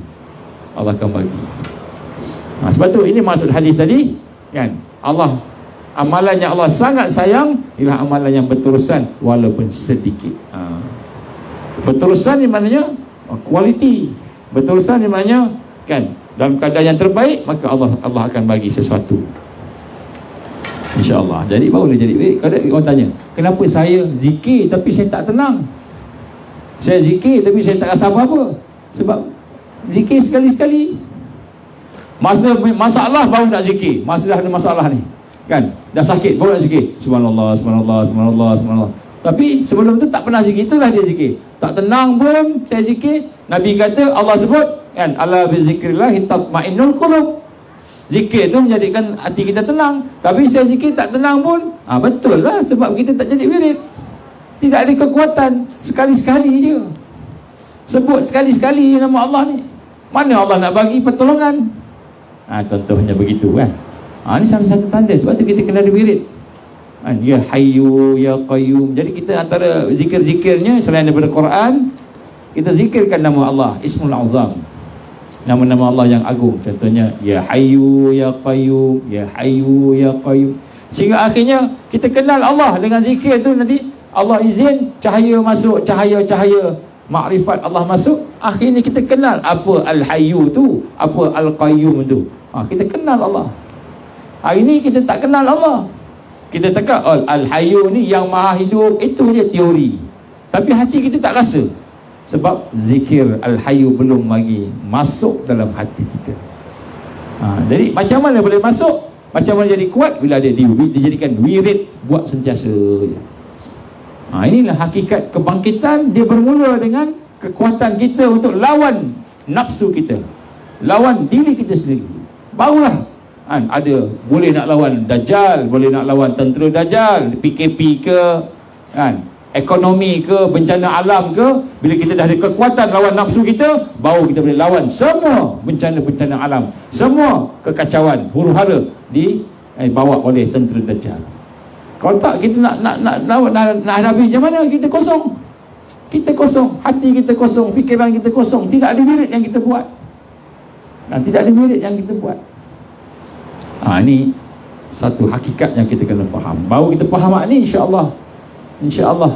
Allah akan bagi. Sebab tu ini maksud hadis tadi, kan? Allah, amalan yang Allah sangat sayang ialah amalan yang berterusan walaupun sedikit. Berterusan ni maknanya kualiti. Berterusan ni maknanya, kan, dalam keadaan yang terbaik, maka Allah akan bagi sesuatu, InsyaAllah. Jadi baru dia jadi baik. Kalau orang tanya, kenapa saya zikir tapi saya tak tenang? Saya zikir tapi saya tak rasa apa-apa. Sebab zikir sekali-sekali. Masa masalah baru nak zikir. Masa dah ada masalah ni, kan, dah sakit baru nak zikir. Subhanallah, subhanallah, subhanallah, subhanallah. Tapi sebelum tu tak pernah zikir. Itulah dia zikir. Tak tenang pun saya zikir. Nabi kata, Allah sebut, kan, ala bi zikrillah tatma'innul qulub. Zikir tu menjadikan hati kita tenang. Tapi saya zikir tak tenang pun, betul lah, sebab kita tak jadi wirid. Tidak ada kekuatan. Sekali-sekali je sebut, sekali-sekali nama Allah ni. Mana Allah nak bagi pertolongan? Contohnya begitu kan. Ini salah satu tanda. Sebab tu kita kena ada wirid. Ya Hayyu, Ya Qayyum. Jadi kita antara zikir-zikirnya selain daripada Quran, kita zikirkan nama Allah, Ismul Azam, nama-nama Allah yang agung. Contohnya Ya Hayyu, Ya Qayyum, Ya Hayyu, Ya Qayyum. Sehingga akhirnya kita kenal Allah dengan zikir tu. Nanti Allah izin cahaya masuk, cahaya-cahaya makrifat Allah masuk. Akhirnya kita kenal apa Al-Hayyu tu, apa Al-Qayyum tu. Kita kenal Allah. Hari ni kita tak kenal Allah. Kita cakap Al-Hayyu ni yang maha hidup, itu je teori. Tapi hati kita tak rasa. Sebab zikir Al-Hayyu belum lagi masuk dalam hati kita. Jadi macam mana boleh masuk? Macam mana jadi kuat? Bila dia dijadikan wirid, buat sentiasa. Inilah hakikat kebangkitan. Dia bermula dengan kekuatan kita untuk lawan nafsu kita, lawan diri kita sendiri. Barulah ada, boleh nak lawan Dajjal, boleh nak lawan tentera Dajjal, PKP ke, kan, ekonomi ke, bencana alam ke. Bila kita dah ada kekuatan lawan nafsu kita, baru kita boleh lawan semua bencana-bencana alam, semua kekacauan, huru-hara dibawa oleh tentera Dajjal. Kalau tak, kita nak hadapi macam mana? Kita kosong. Kita kosong, hati kita kosong, fikiran kita kosong. Tidak ada wirid yang kita buat. Tidak ada wirid yang kita buat. Ini satu hakikat yang kita kena faham. Baru kita faham ni, insya-Allah. InsyaAllah.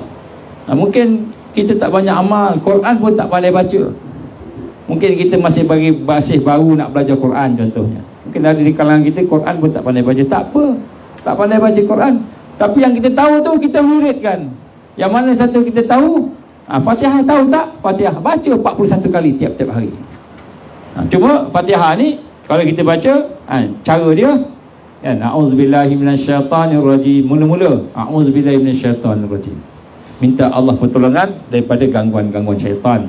Mungkin kita tak banyak amal, Quran pun tak pandai baca. Mungkin kita masih baru nak belajar Quran contohnya. Mungkin ada di kalangan kita Quran pun tak pandai baca. Tak apa, tak pandai baca Quran, tapi yang kita tahu tu kita wiridkan. Yang mana satu kita tahu, Fatihah tahu tak? Fatihah baca 41 kali tiap-tiap hari. Cuma Fatihah ni kalau kita baca, cara dia kan, a'udzubillahi minasyaitanirrajim. Mula-mula a'udzubillahi minasyaitanirrajim, minta Allah pertolongan daripada gangguan-gangguan syaitan.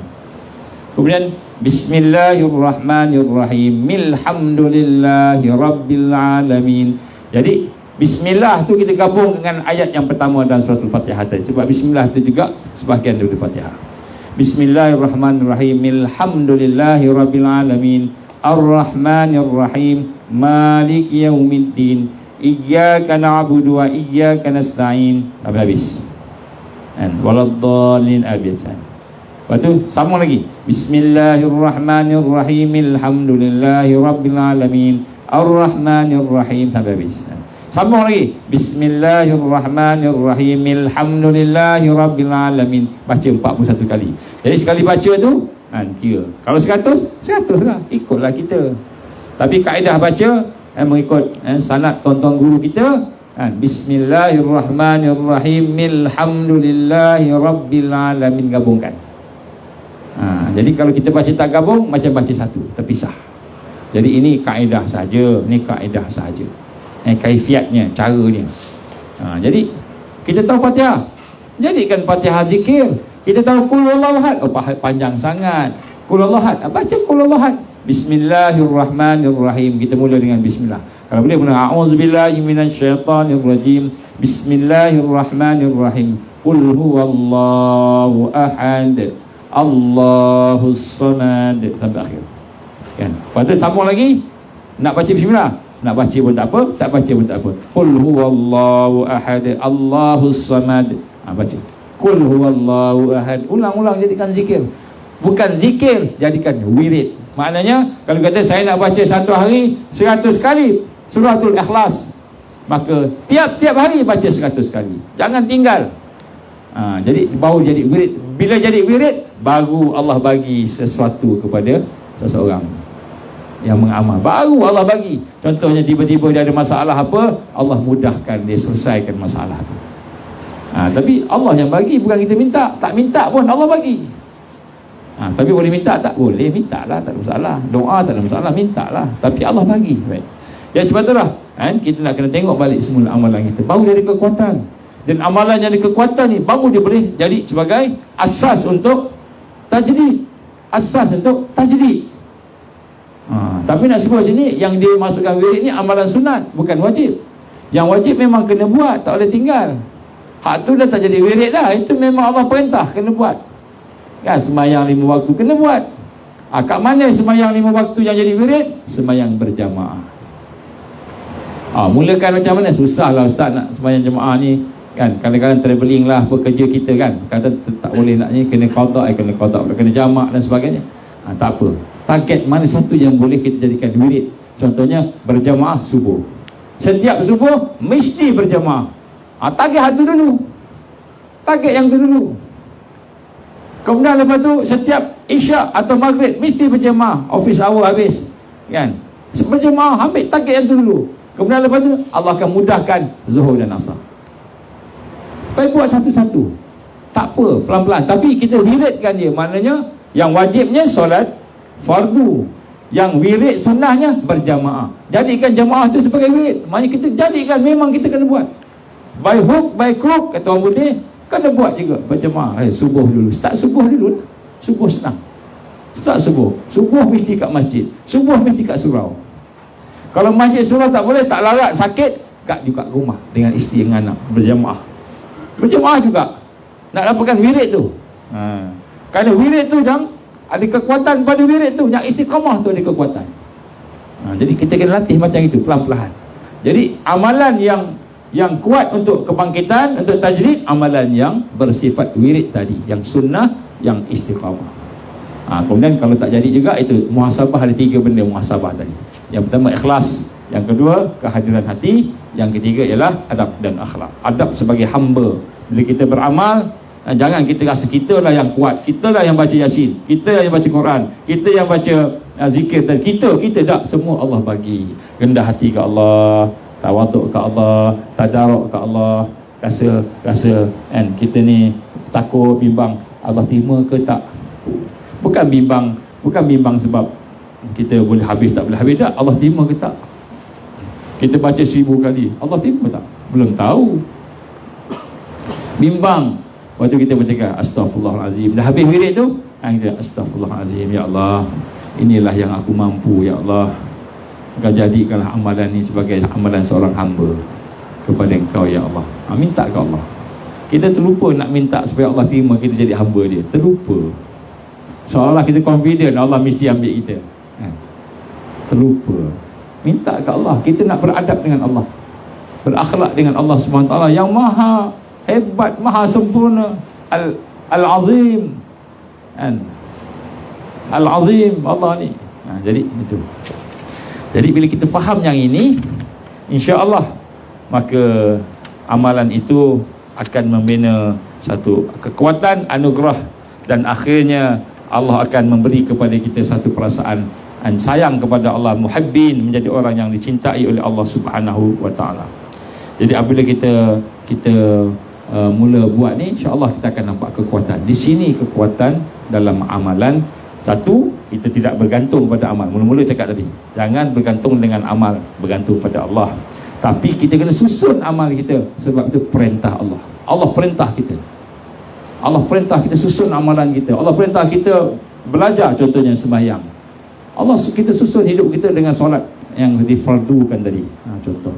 Kemudian bismillahirrahmanirrahim, alhamdulillahi rabbil alamin. Jadi bismillah tu kita gabung dengan ayat yang pertama dalam surah Al-Fatihah tadi. Sebab bismillah tu juga sebahagian dari Fatihah. Bismillahirrahmanirrahim, alhamdulillahi rabbil alamin, arrahmanirrahim, maliki yaumiddin, iyyaka na'budu wa iyyaka nasta'in. Sampai habis. Waladdallin abisan. Lepas tu sambung lagi, bismillahirrahmanirrahim, alhamdulillahi rabbil alamin, arrahmanirrahim, sampai habis. Sambung lagi, bismillahirrahmanirrahim, alhamdulillahi rabbil alamin. Baca 41 kali. Jadi sekali baca tu kira. Kalau 100, 100 lah, ikutlah kita. Tapi kaedah baca mengikut sanad tuan-tuan guru kita, bismillahirrahmanirrahim, alhamdulillahi rabbil alamin, gabungkan. Jadi kalau kita baca tak gabung, macam baca satu, terpisah. Jadi ini kaedah saja, ni kaedah saja. Kaifiatnya, caranya. Jadi kita tahu Fatihah, jadikan Fatihah zikir. Kita tahu qul huwallahu ahad, panjang sangat. Qul huwallahu ahad, baca qul huwallahu ahad. Bismillahirrahmanirrahim, kita mula dengan bismillah. Kalau boleh mula a'udzubillahi minasyaitanirrajim, bismillahirrahmanirrahim, qul huwallahu ahad, Allahus samad, sampai akhir. Kan? Lepas tu sambung lagi, nak baca bismillah, nak baca pun tak apa, tak baca pun tak apa. Qul huwallahu ahad, Allahus samad. Baca. Qul huwallahu ahad. Ulang-ulang, jadikan zikir. Bukan zikir, jadikan wirid. Maknanya kalau kata saya nak baca satu hari 100 kali suratul Ikhlas, maka tiap-tiap hari baca 100 kali. Jangan tinggal. Jadi baru jadi wirid. Bila jadi wirid, baru Allah bagi sesuatu kepada seseorang yang mengamal. Baru Allah bagi. Contohnya tiba-tiba dia ada masalah apa, Allah mudahkan dia selesaikan masalah itu. Tapi Allah yang bagi, bukan kita minta. Tak minta pun Allah bagi. Tapi boleh minta tak? Boleh, minta lah, tak ada masalah. Doa tak ada masalah, minta lah. Tapi Allah bagi. Baik. Jadi sebab itulah kita nak kena tengok balik semula amalan kita, baru dari kekuatan. Dan amalan yang ada kekuatan ni, baru dia boleh jadi sebagai asas untuk tajdid. Asas untuk tajdid. Tapi nak sebut sini, yang dia masukkan wirid ni amalan sunat, bukan wajib. Yang wajib memang kena buat, tak boleh tinggal. Hak tu dah tak jadi wirid dah. Itu memang Allah perintah, kena buat. Kan, sembahyang 5 waktu kena buat. Kat mana sembahyang 5 waktu yang jadi wirid? Sembahyang berjamaah. Mulakan macam mana? Susah lah ustaz nak sembahyang jemaah ni. Kan, kadang-kadang travelling lah pekerja kita kan, kata tak boleh nak ni, kena qada, kena jamak dan sebagainya. Tak apa, target mana satu yang boleh kita jadikan wirid. Contohnya berjamaah subuh. Setiap subuh mesti berjamaah. Target hatu dulu, target yang tu dulu. Kemudian lepas tu setiap isyak atau maghrib mesti berjamaah. Office hour habis kan, berjamaah, ambil target yang tu dulu. Kemudian lepas tu Allah akan mudahkan zuhur dan asar. Baik, buat satu-satu, tak apa, pelan-pelan. Tapi kita wiridkan dia. Maknanya yang wajibnya solat fardu, yang wirid sunnahnya berjamaah. Jadikan jamaah tu sebagai wirid. Maknanya kita jadikan, memang kita kena buat. By hook, by crook, kata orang putih, kena buat juga berjamaah. Subuh dulu, start subuh dulu. Subuh senang. Start subuh. Subuh mesti kat masjid, subuh mesti kat surau. Kalau masjid surau tak boleh, tak larat, sakit, kat juga rumah dengan isteri dengan anak, berjamaah. Berjemaah juga nak dapatkan wirid tu. Kerana wirid tu yang ada kekuatan pada wirid tu, yang istiqamah tu ada kekuatan. Jadi kita kena latih macam itu, pelan-pelan. Jadi amalan yang kuat untuk kebangkitan, untuk tajdid, amalan yang bersifat wirid tadi, yang sunnah, yang istiqamah. Kemudian kalau tak jadi juga, itu muhasabah. Ada 3 benda muhasabah tadi. Yang pertama ikhlas, yang kedua kehadiran hati, yang ketiga ialah adab dan akhlak. Adab sebagai hamba. Bila kita beramal, Jangan kita rasa kita lah yang kuat, kita lah yang baca Yasin, kita lah yang baca Quran, kita yang baca zikir, dan kita tak, semua Allah bagi. Rendah hati ke Allah, tawaduk ke Allah, tadaruk ke Allah, rasa kan kita ni takut, bimbang, Allah terima ke tak. Bukan bimbang sebab kita boleh habis tak boleh habis, tak, Allah terima ke tak. Kita baca 1000 kali, Allah terima tak, belum tahu. Bimbang, waktu kita bercakap astaghfirullahalazim, dah habis wirid tu, kita astaghfirullahalazim, ya Allah, inilah yang aku mampu, ya Allah, Engkau jadikanlah amalan ini sebagai amalan seorang hamba kepada Engkau, ya Allah. Minta ke Allah. Kita terlupa nak minta supaya Allah terima kita jadi hamba dia, terlupa. Seolah kita confident Allah mesti ambil kita, terlupa. Minta ke Allah. Kita nak beradab dengan Allah, berakhlak dengan Allah SWT yang maha hebat, maha sempurna, Al-Azim, Al-Azim Allah ni. Jadi itu. Jadi bila kita faham yang ini, insya-Allah, maka amalan itu akan membina satu kekuatan, anugerah, dan akhirnya Allah akan memberi kepada kita satu perasaan sayang kepada Allah, muhibbin, menjadi orang yang dicintai oleh Allah Subhanahu wa taala. Jadi apabila kita mula buat ni, insya-Allah kita akan nampak kekuatan. Di sini kekuatan dalam amalan. Satu, kita tidak bergantung pada amal. Mula-mula cakap tadi, jangan bergantung dengan amal, bergantung pada Allah. Tapi kita kena susun amal kita, sebab itu perintah Allah. Allah perintah kita. Allah perintah kita susun amalan kita. Allah perintah kita belajar, contohnya sembahyang. Allah kita susun hidup kita dengan solat yang difardukan tadi. Contoh.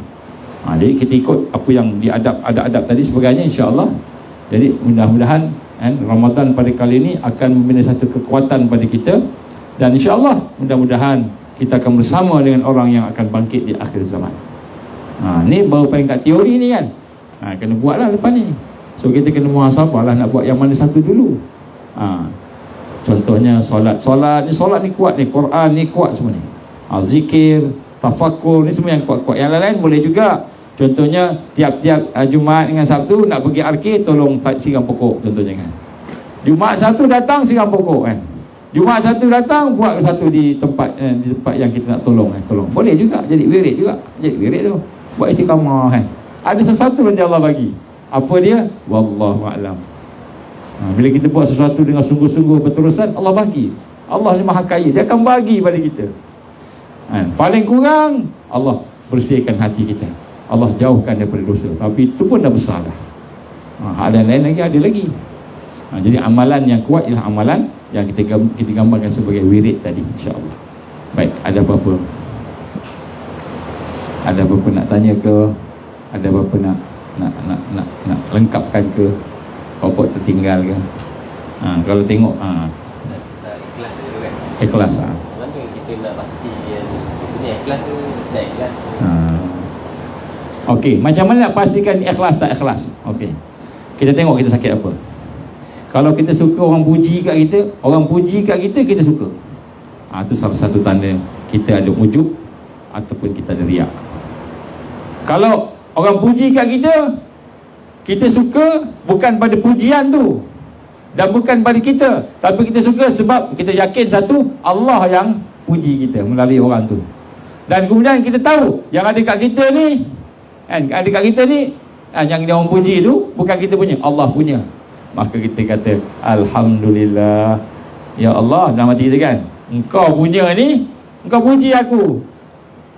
Jadi kita ikut apa yang ada adab tadi sebagainya, insya-Allah. Jadi mudah-mudahan Ramadan pada kali ini akan membina satu kekuatan pada kita, dan insya-Allah mudah-mudahan kita akan bersama dengan orang yang akan bangkit di akhir zaman. Ni baru peringkat teori ni kan. Kena buatlah lepas ni. So kita kena muhasabah lah nak buat yang mana satu dulu. Contohnya solat ni kuat ni, Quran ni kuat semua ni. Zikir, tafakur ni semua yang kuat-kuat. Yang lain-lain boleh juga. Contohnya tiap-tiap Jumaat dengan Sabtu nak pergi arkid, tolong siram pokok contohnya kan. Jumaat Sabtu datang siram pokok kan. Jumaat Sabtu datang buat satu di tempat yang kita nak tolong tolong. Boleh juga jadi wirid juga. Jadi wirid tu buat istiqamah kan. Ada sesuatu yang Allah bagi. Apa dia? Wallahu a'lam. Bila kita buat sesuatu dengan sungguh-sungguh berterusan, Allah bagi. Allah ni Maha Kaya, Dia akan bagi pada kita. Paling kurang Allah bersihkan hati kita, Allah jauhkan daripada dosa. Tapi itu pun dah besar dah. Ada lain lagi, ada lagi. Jadi amalan yang kuat ialah amalan yang kita gambarkan sebagai wirid tadi, insya-Allah. Baik, ada apa-apa? Ada apa-apa nak tanya ke? Ada apa-apa nak lengkapkan ke? Apa tertinggal ke? Kalau tengok ikhlas dulu kan. Ikhlas. Mana kita nak pasti dia punya ikhlas tu tak ikhlas. Okey, macam mana nak pastikan ikhlas tak ikhlas? Okey. Kita tengok kita sakit apa. Kalau kita suka orang puji kat kita, kita suka. Itu salah satu tanda kita ada ujub ataupun kita ada riak. Kalau orang puji kat kita suka bukan pada pujian tu dan bukan pada kita, tapi kita suka sebab kita yakin satu, Allah yang puji kita melalui orang tu. Dan kemudian kita tahu yang ada kat kita ni yang dia orang puji tu bukan kita punya, Allah punya. Maka kita kata alhamdulillah, ya Allah, dalam hati kita kan, Engkau punya ni, Engkau puji aku.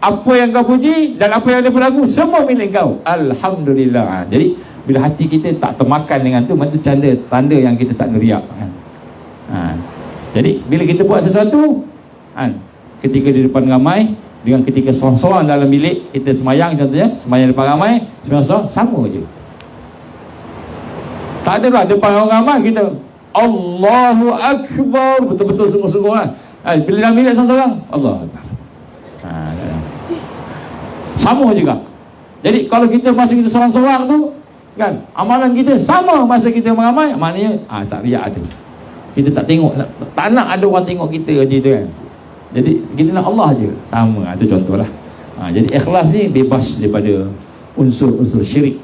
Apa yang Kau puji dan apa yang ada pada aku, semua milik Kau. Alhamdulillah. Jadi bila hati kita tak termakan dengan tu, itu tanda yang kita tak ngeriak kan. Jadi bila kita buat sesuatu ketika di depan ramai dengan ketika seorang-seorang dalam bilik kita semayang, contohnya semayang depan ramai, seorang-seorang sama je. Tak adalah depan orang ramai kita Allahu Akbar betul-betul sungguh-sungguh kan. Bila dalam bilik seorang-seorang Allah Akbar, sama juga. Jadi kalau kita masa kita seorang-seorang tu kan, amalan kita sama masa kita ramai, maknanya tak riak tu. Kita tak tengok, tak nak ada orang tengok kita je tu kan. Jadi kita nak Allah je, sama. Itu contohlah. Jadi ikhlas ni bebas daripada unsur-unsur syirik.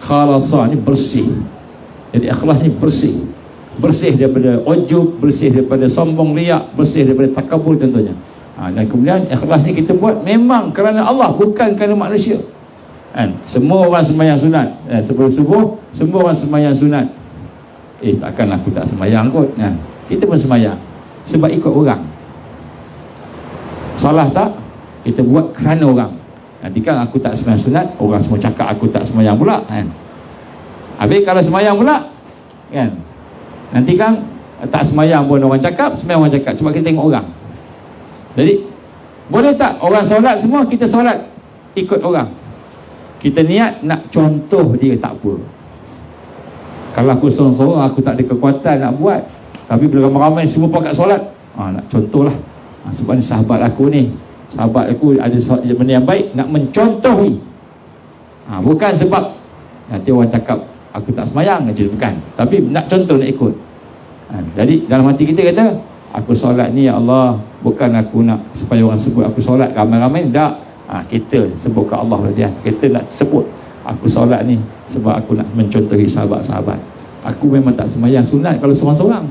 Khalasa ni bersih. Jadi ikhlas ni bersih. Bersih daripada ujub, bersih daripada sombong riak, bersih daripada takabur contohnya. Dan kemudian ikhlas ni kita buat memang kerana Allah, bukan kerana manusia. Kan? Semua orang sembahyang sunat. Sebelum subuh, semua orang sembahyang sunat. Takkan aku tak sembahyang kot. Kita pun sembahyang sebab ikut orang. Salah tak? Kita buat kerana orang. Nanti kan aku tak sembahyang sunat, orang semua cakap aku tak sembahyang pula, kan? Habis kalau sembahyang pula, kan, nanti kan tak sembahyang pun orang cakap, sembahyang orang cakap, sebab kita tengok orang. Jadi boleh tak orang solat semua, kita solat ikut orang? Kita niat nak contoh dia, tak apa. Kalau aku sorang-sorang, aku tak ada kekuatan nak buat, tapi bila ramai-ramai semua pakat solat, nak contohlah. Sebab ni sahabat aku ni, sahabat aku ada benda yang baik, nak mencontohi. Bukan sebab nanti orang cakap aku tak semayang aja, bukan, tapi nak contoh, nak ikut. Jadi dalam hati kita kata, aku solat ni ya Allah, bukan aku nak supaya orang sebut aku solat ramai-ramai, tak. Kita sebut ke Allah saja. Kita nak sebut aku solat ni sebab aku nak mencontohi sahabat-sahabat. Aku memang tak semayang sunat kalau seorang-seorang.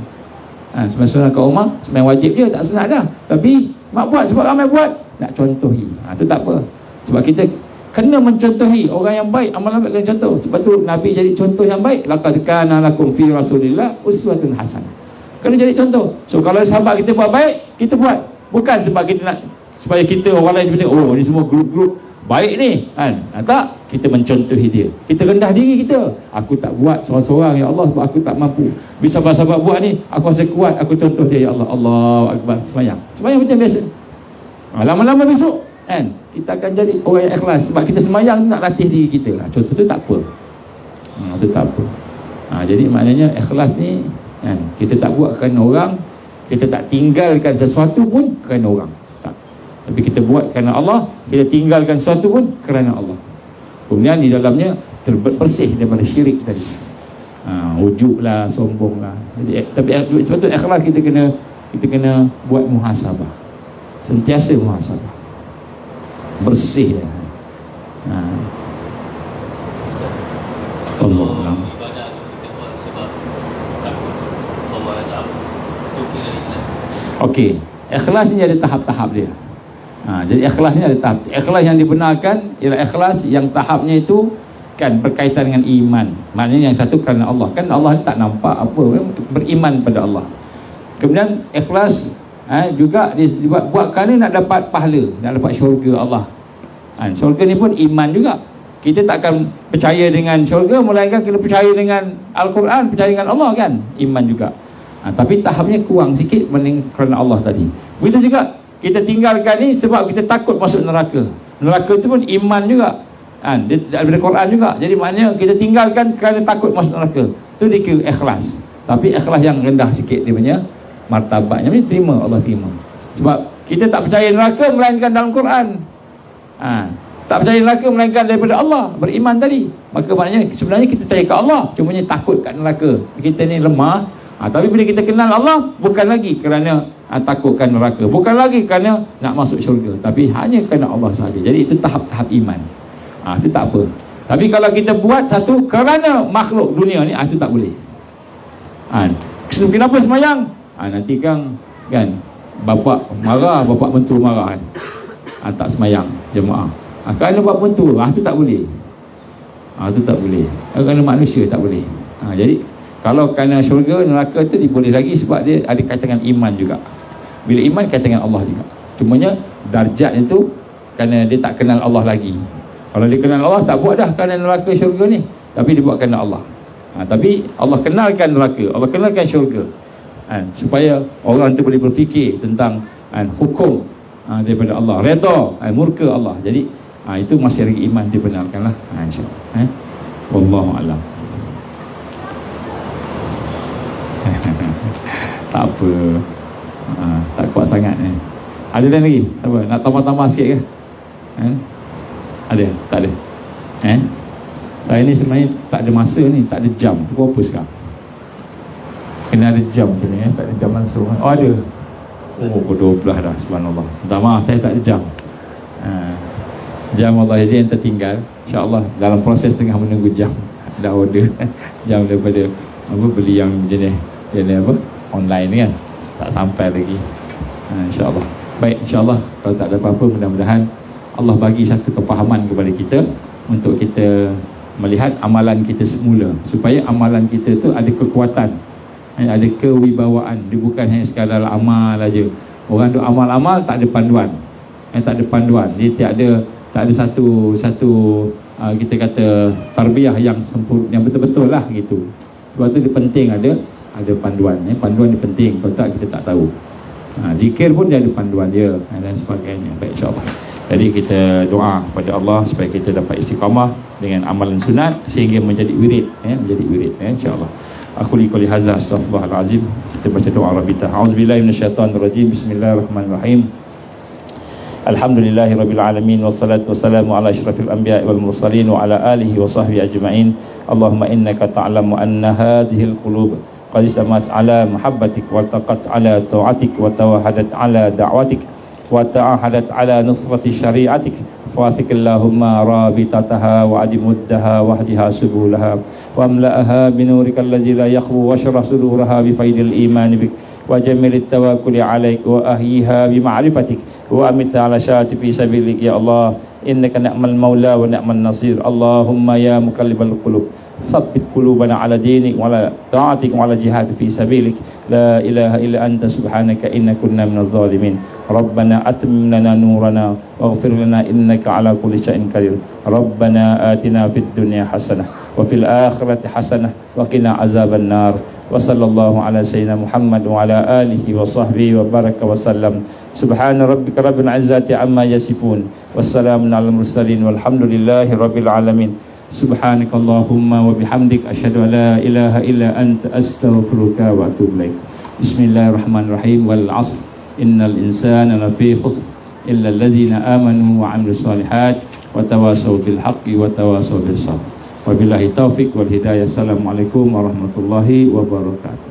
Semayang sunat kat rumah, semayang wajib je, tak sunat dah. Tapi mak buat sebab ramai buat, nak contohi. Itu tak apa. Sebab kita kena mencontohi orang yang baik, amalan baik kena contoh. Sebab tu Nabi jadi contoh yang baik. Laqad kana lakum fi Rasulillah uswatun hasanah. Kena jadi contoh. So kalau sahabat kita buat baik, kita buat. Bukan sebab kita nak, supaya kita orang lain tengok, oh ni semua grup-grup baik ni, kan? Tak, kita mencontohi dia. Kita rendah diri kita. Aku tak buat seorang-seorang ya Allah sebab aku tak mampu. Bisa sahabat buat ni, aku rasa kuat, aku contoh dia ya Allah. Allahu akbar, sembahyang. Sembahyang macam biasa. Lama-lama besok, kan, kita akan jadi orang yang ikhlas sebab kita sembahyang nak latih diri kita. Contoh tu tak apa. Itu tak apa. Jadi maknanya ikhlas ni, kan, kita tak buat kerana orang, kita tak tinggalkan sesuatu pun kerana orang. Tapi kita buat kerana Allah, kita tinggalkan sesuatu pun kerana Allah. Kemudian di dalamnya bersih daripada syirik tadi. Ujub lah, sombong lah. Jadi, tapi sebab tu ikhlas kita kena buat muhasabah. Sentiasa muhasabah. Bersih dah. Allah. Okey, ikhlas ni ada tahap-tahap dia. Jadi ikhlas ni ada tahap. Ikhlas yang dibenarkan ialah ikhlas yang tahapnya itu kan berkaitan dengan iman. Maknanya yang satu kerana Allah. Kan Allah tak nampak apa, beriman pada Allah. Kemudian ikhlas juga buat kerana nak dapat pahala, nak dapat syurga Allah. Syurga ni pun iman juga. Kita tak akan percaya dengan syurga melainkan kita percaya dengan Al-Quran, percaya dengan Allah, kan? Iman juga. Tapi tahapnya kurang sikit mending kerana Allah tadi. Begitu juga kita tinggalkan ni sebab kita takut masuk neraka. Neraka itu pun iman juga. Daripada Quran juga. Jadi maknanya kita tinggalkan kerana takut masuk neraka. Itu dikira ikhlas. Tapi ikhlas yang rendah sikit dia punya martabatnya, ni terima, Allah terima. Sebab kita tak percaya neraka melainkan dalam Quran. Tak percaya neraka melainkan daripada Allah, beriman tadi. Maka maknanya sebenarnya kita percaya ke Allah, cumanya takut kat neraka. Kita ni lemah. Tapi bila kita kenal Allah, bukan lagi kerana takutkan neraka, bukan lagi kerana nak masuk syurga, tapi hanya kerana Allah sahaja. Jadi itu tahap-tahap iman. Itu tak apa. Tapi kalau kita buat satu kerana makhluk dunia ni, itu tak boleh. Kenapa semayang? Nanti kan bapak marah, bapak mentua marah, kan? Tak semayang jemaah. Kerana bapak mentua, itu tak boleh. Itu tak boleh. Kerana manusia tak boleh. Jadi kalau kerana syurga, neraka tu boleh lagi sebab dia ada kaitan dengan iman juga. Bila iman kaitan dengan Allah juga. Cumanya darjat itu kerana dia tak kenal Allah lagi. Kalau dia kenal Allah, tak buat dah kerana neraka syurga ni, tapi dia buat kerana Allah. Tapi Allah kenalkan neraka, Allah kenalkan syurga, supaya orang tu boleh berfikir tentang hukum daripada Allah, redha, murka Allah. Jadi itu masih lagi iman dibenarkanlah, insya-Allah. Wallahu a'lam. Tak apa, tak kuat sangat ni. Ada lagi? Apa? Nak tambah-tambah sikit ke? Ada? Tak ada? Saya ni sebenarnya tak ada masa ni, tak ada jam. Pukul apa sekarang? Kena ada jam sini, tak ada jam langsung. Oh ada. Pukul 12 dah, subhanallah. Minta maaf, saya tak ada jam. Jam Allah yang tertinggal. InsyaAllah dalam proses tengah menunggu jam. Dah order jam daripada beli yang jenis apa online ni kan, tak sampai lagi. InsyaAllah. Baik, insyaAllah kalau tak ada apa-apa, mudah-mudahan Allah bagi satu kefahaman kepada kita untuk kita melihat amalan kita semula, supaya amalan kita tu ada kekuatan, ada kewibawaan. Dia bukan hanya sekadar amal aja. Orang tu amal-amal tak ada panduan, tak ada panduan. Dia tak ada satu kita kata tarbiyah yang sempurna, yang betul-betul lah gitu. Sebab tu dia penting ada panduan. Panduan dia penting, kalau tak kita tak tahu. Zikir pun dia ada panduan dia dan sebagainya. Baik, insyaAllah. Jadi kita doa kepada Allah supaya kita dapat istiqamah dengan amalan sunat sehingga menjadi wirid, menjadi wirid, insyaAllah. Aku liqali hadza astaghfirullahalazim. Kita baca doa Rabbita. A'udzubillahi minasyaitonirrajim. Bismillahirrahmanirrahim. Alhamdulillahi rabbil alamin, wassalatu wassalamu ala asyrafil anbiya'i wal mursalin wa ala alihi wa sahbihi ajma'in. Allahumma innaka ta'lamu anna hadhil qulub qad istamat ala muhabbatik wa taqat ala ta'atik wa tawahadat ala da'watik wa ta'ahadat ala nusrati syari'atik. Fasik Allahumma rabitataha wa adimuddaha wa hdiha subulaha wa amla'aha binurikal ladzi la yakhbu wa syrah suduraha bi faidil iman bik wa jamilit tawakkuli alaik wa ahyiha bi ma'rifatik wa amit ala syati fi sabilik. Ya Allah, innaka ni'mal maula wa ni'man nasir. Allahumma ya muqallibal qulub tsabbit qulubana ala dinik wa ala ta'atik wa ala jihad fi sabilik. La ilaha illa anta subhanaka inna kunna minadh zalimin. Rabbana atmim lana nurana waghfir lana innaka ala kulli syai'in qadir. Rabbana atina fid dunya hasanah wa fil akhirati hasanah wa qina azaban nar. Wa sallallahu ala sayyidina Muhammad wa ala alihi wa sahbihi wa baraka wa sallam. Subhana rabbika rabbil izzati amma yasifun. Wassalamun alal mursalin walhamdulillahi rabbil alamin. Subhanakallahumma wa bihamdik asyhadu an la ilaha illa anta astaghfiruka wa atubu ilaik. Bismillahirrahmanirrahim. Wal 'asr innal insana lafi khusr illa alladhina amanu wa 'amilus solihat wa tawasaw bil haqqi wa tawasaw bis sabr. Wabillahi taufik wal hidayah. Assalamualaikum warahmatullahi wabarakatuh.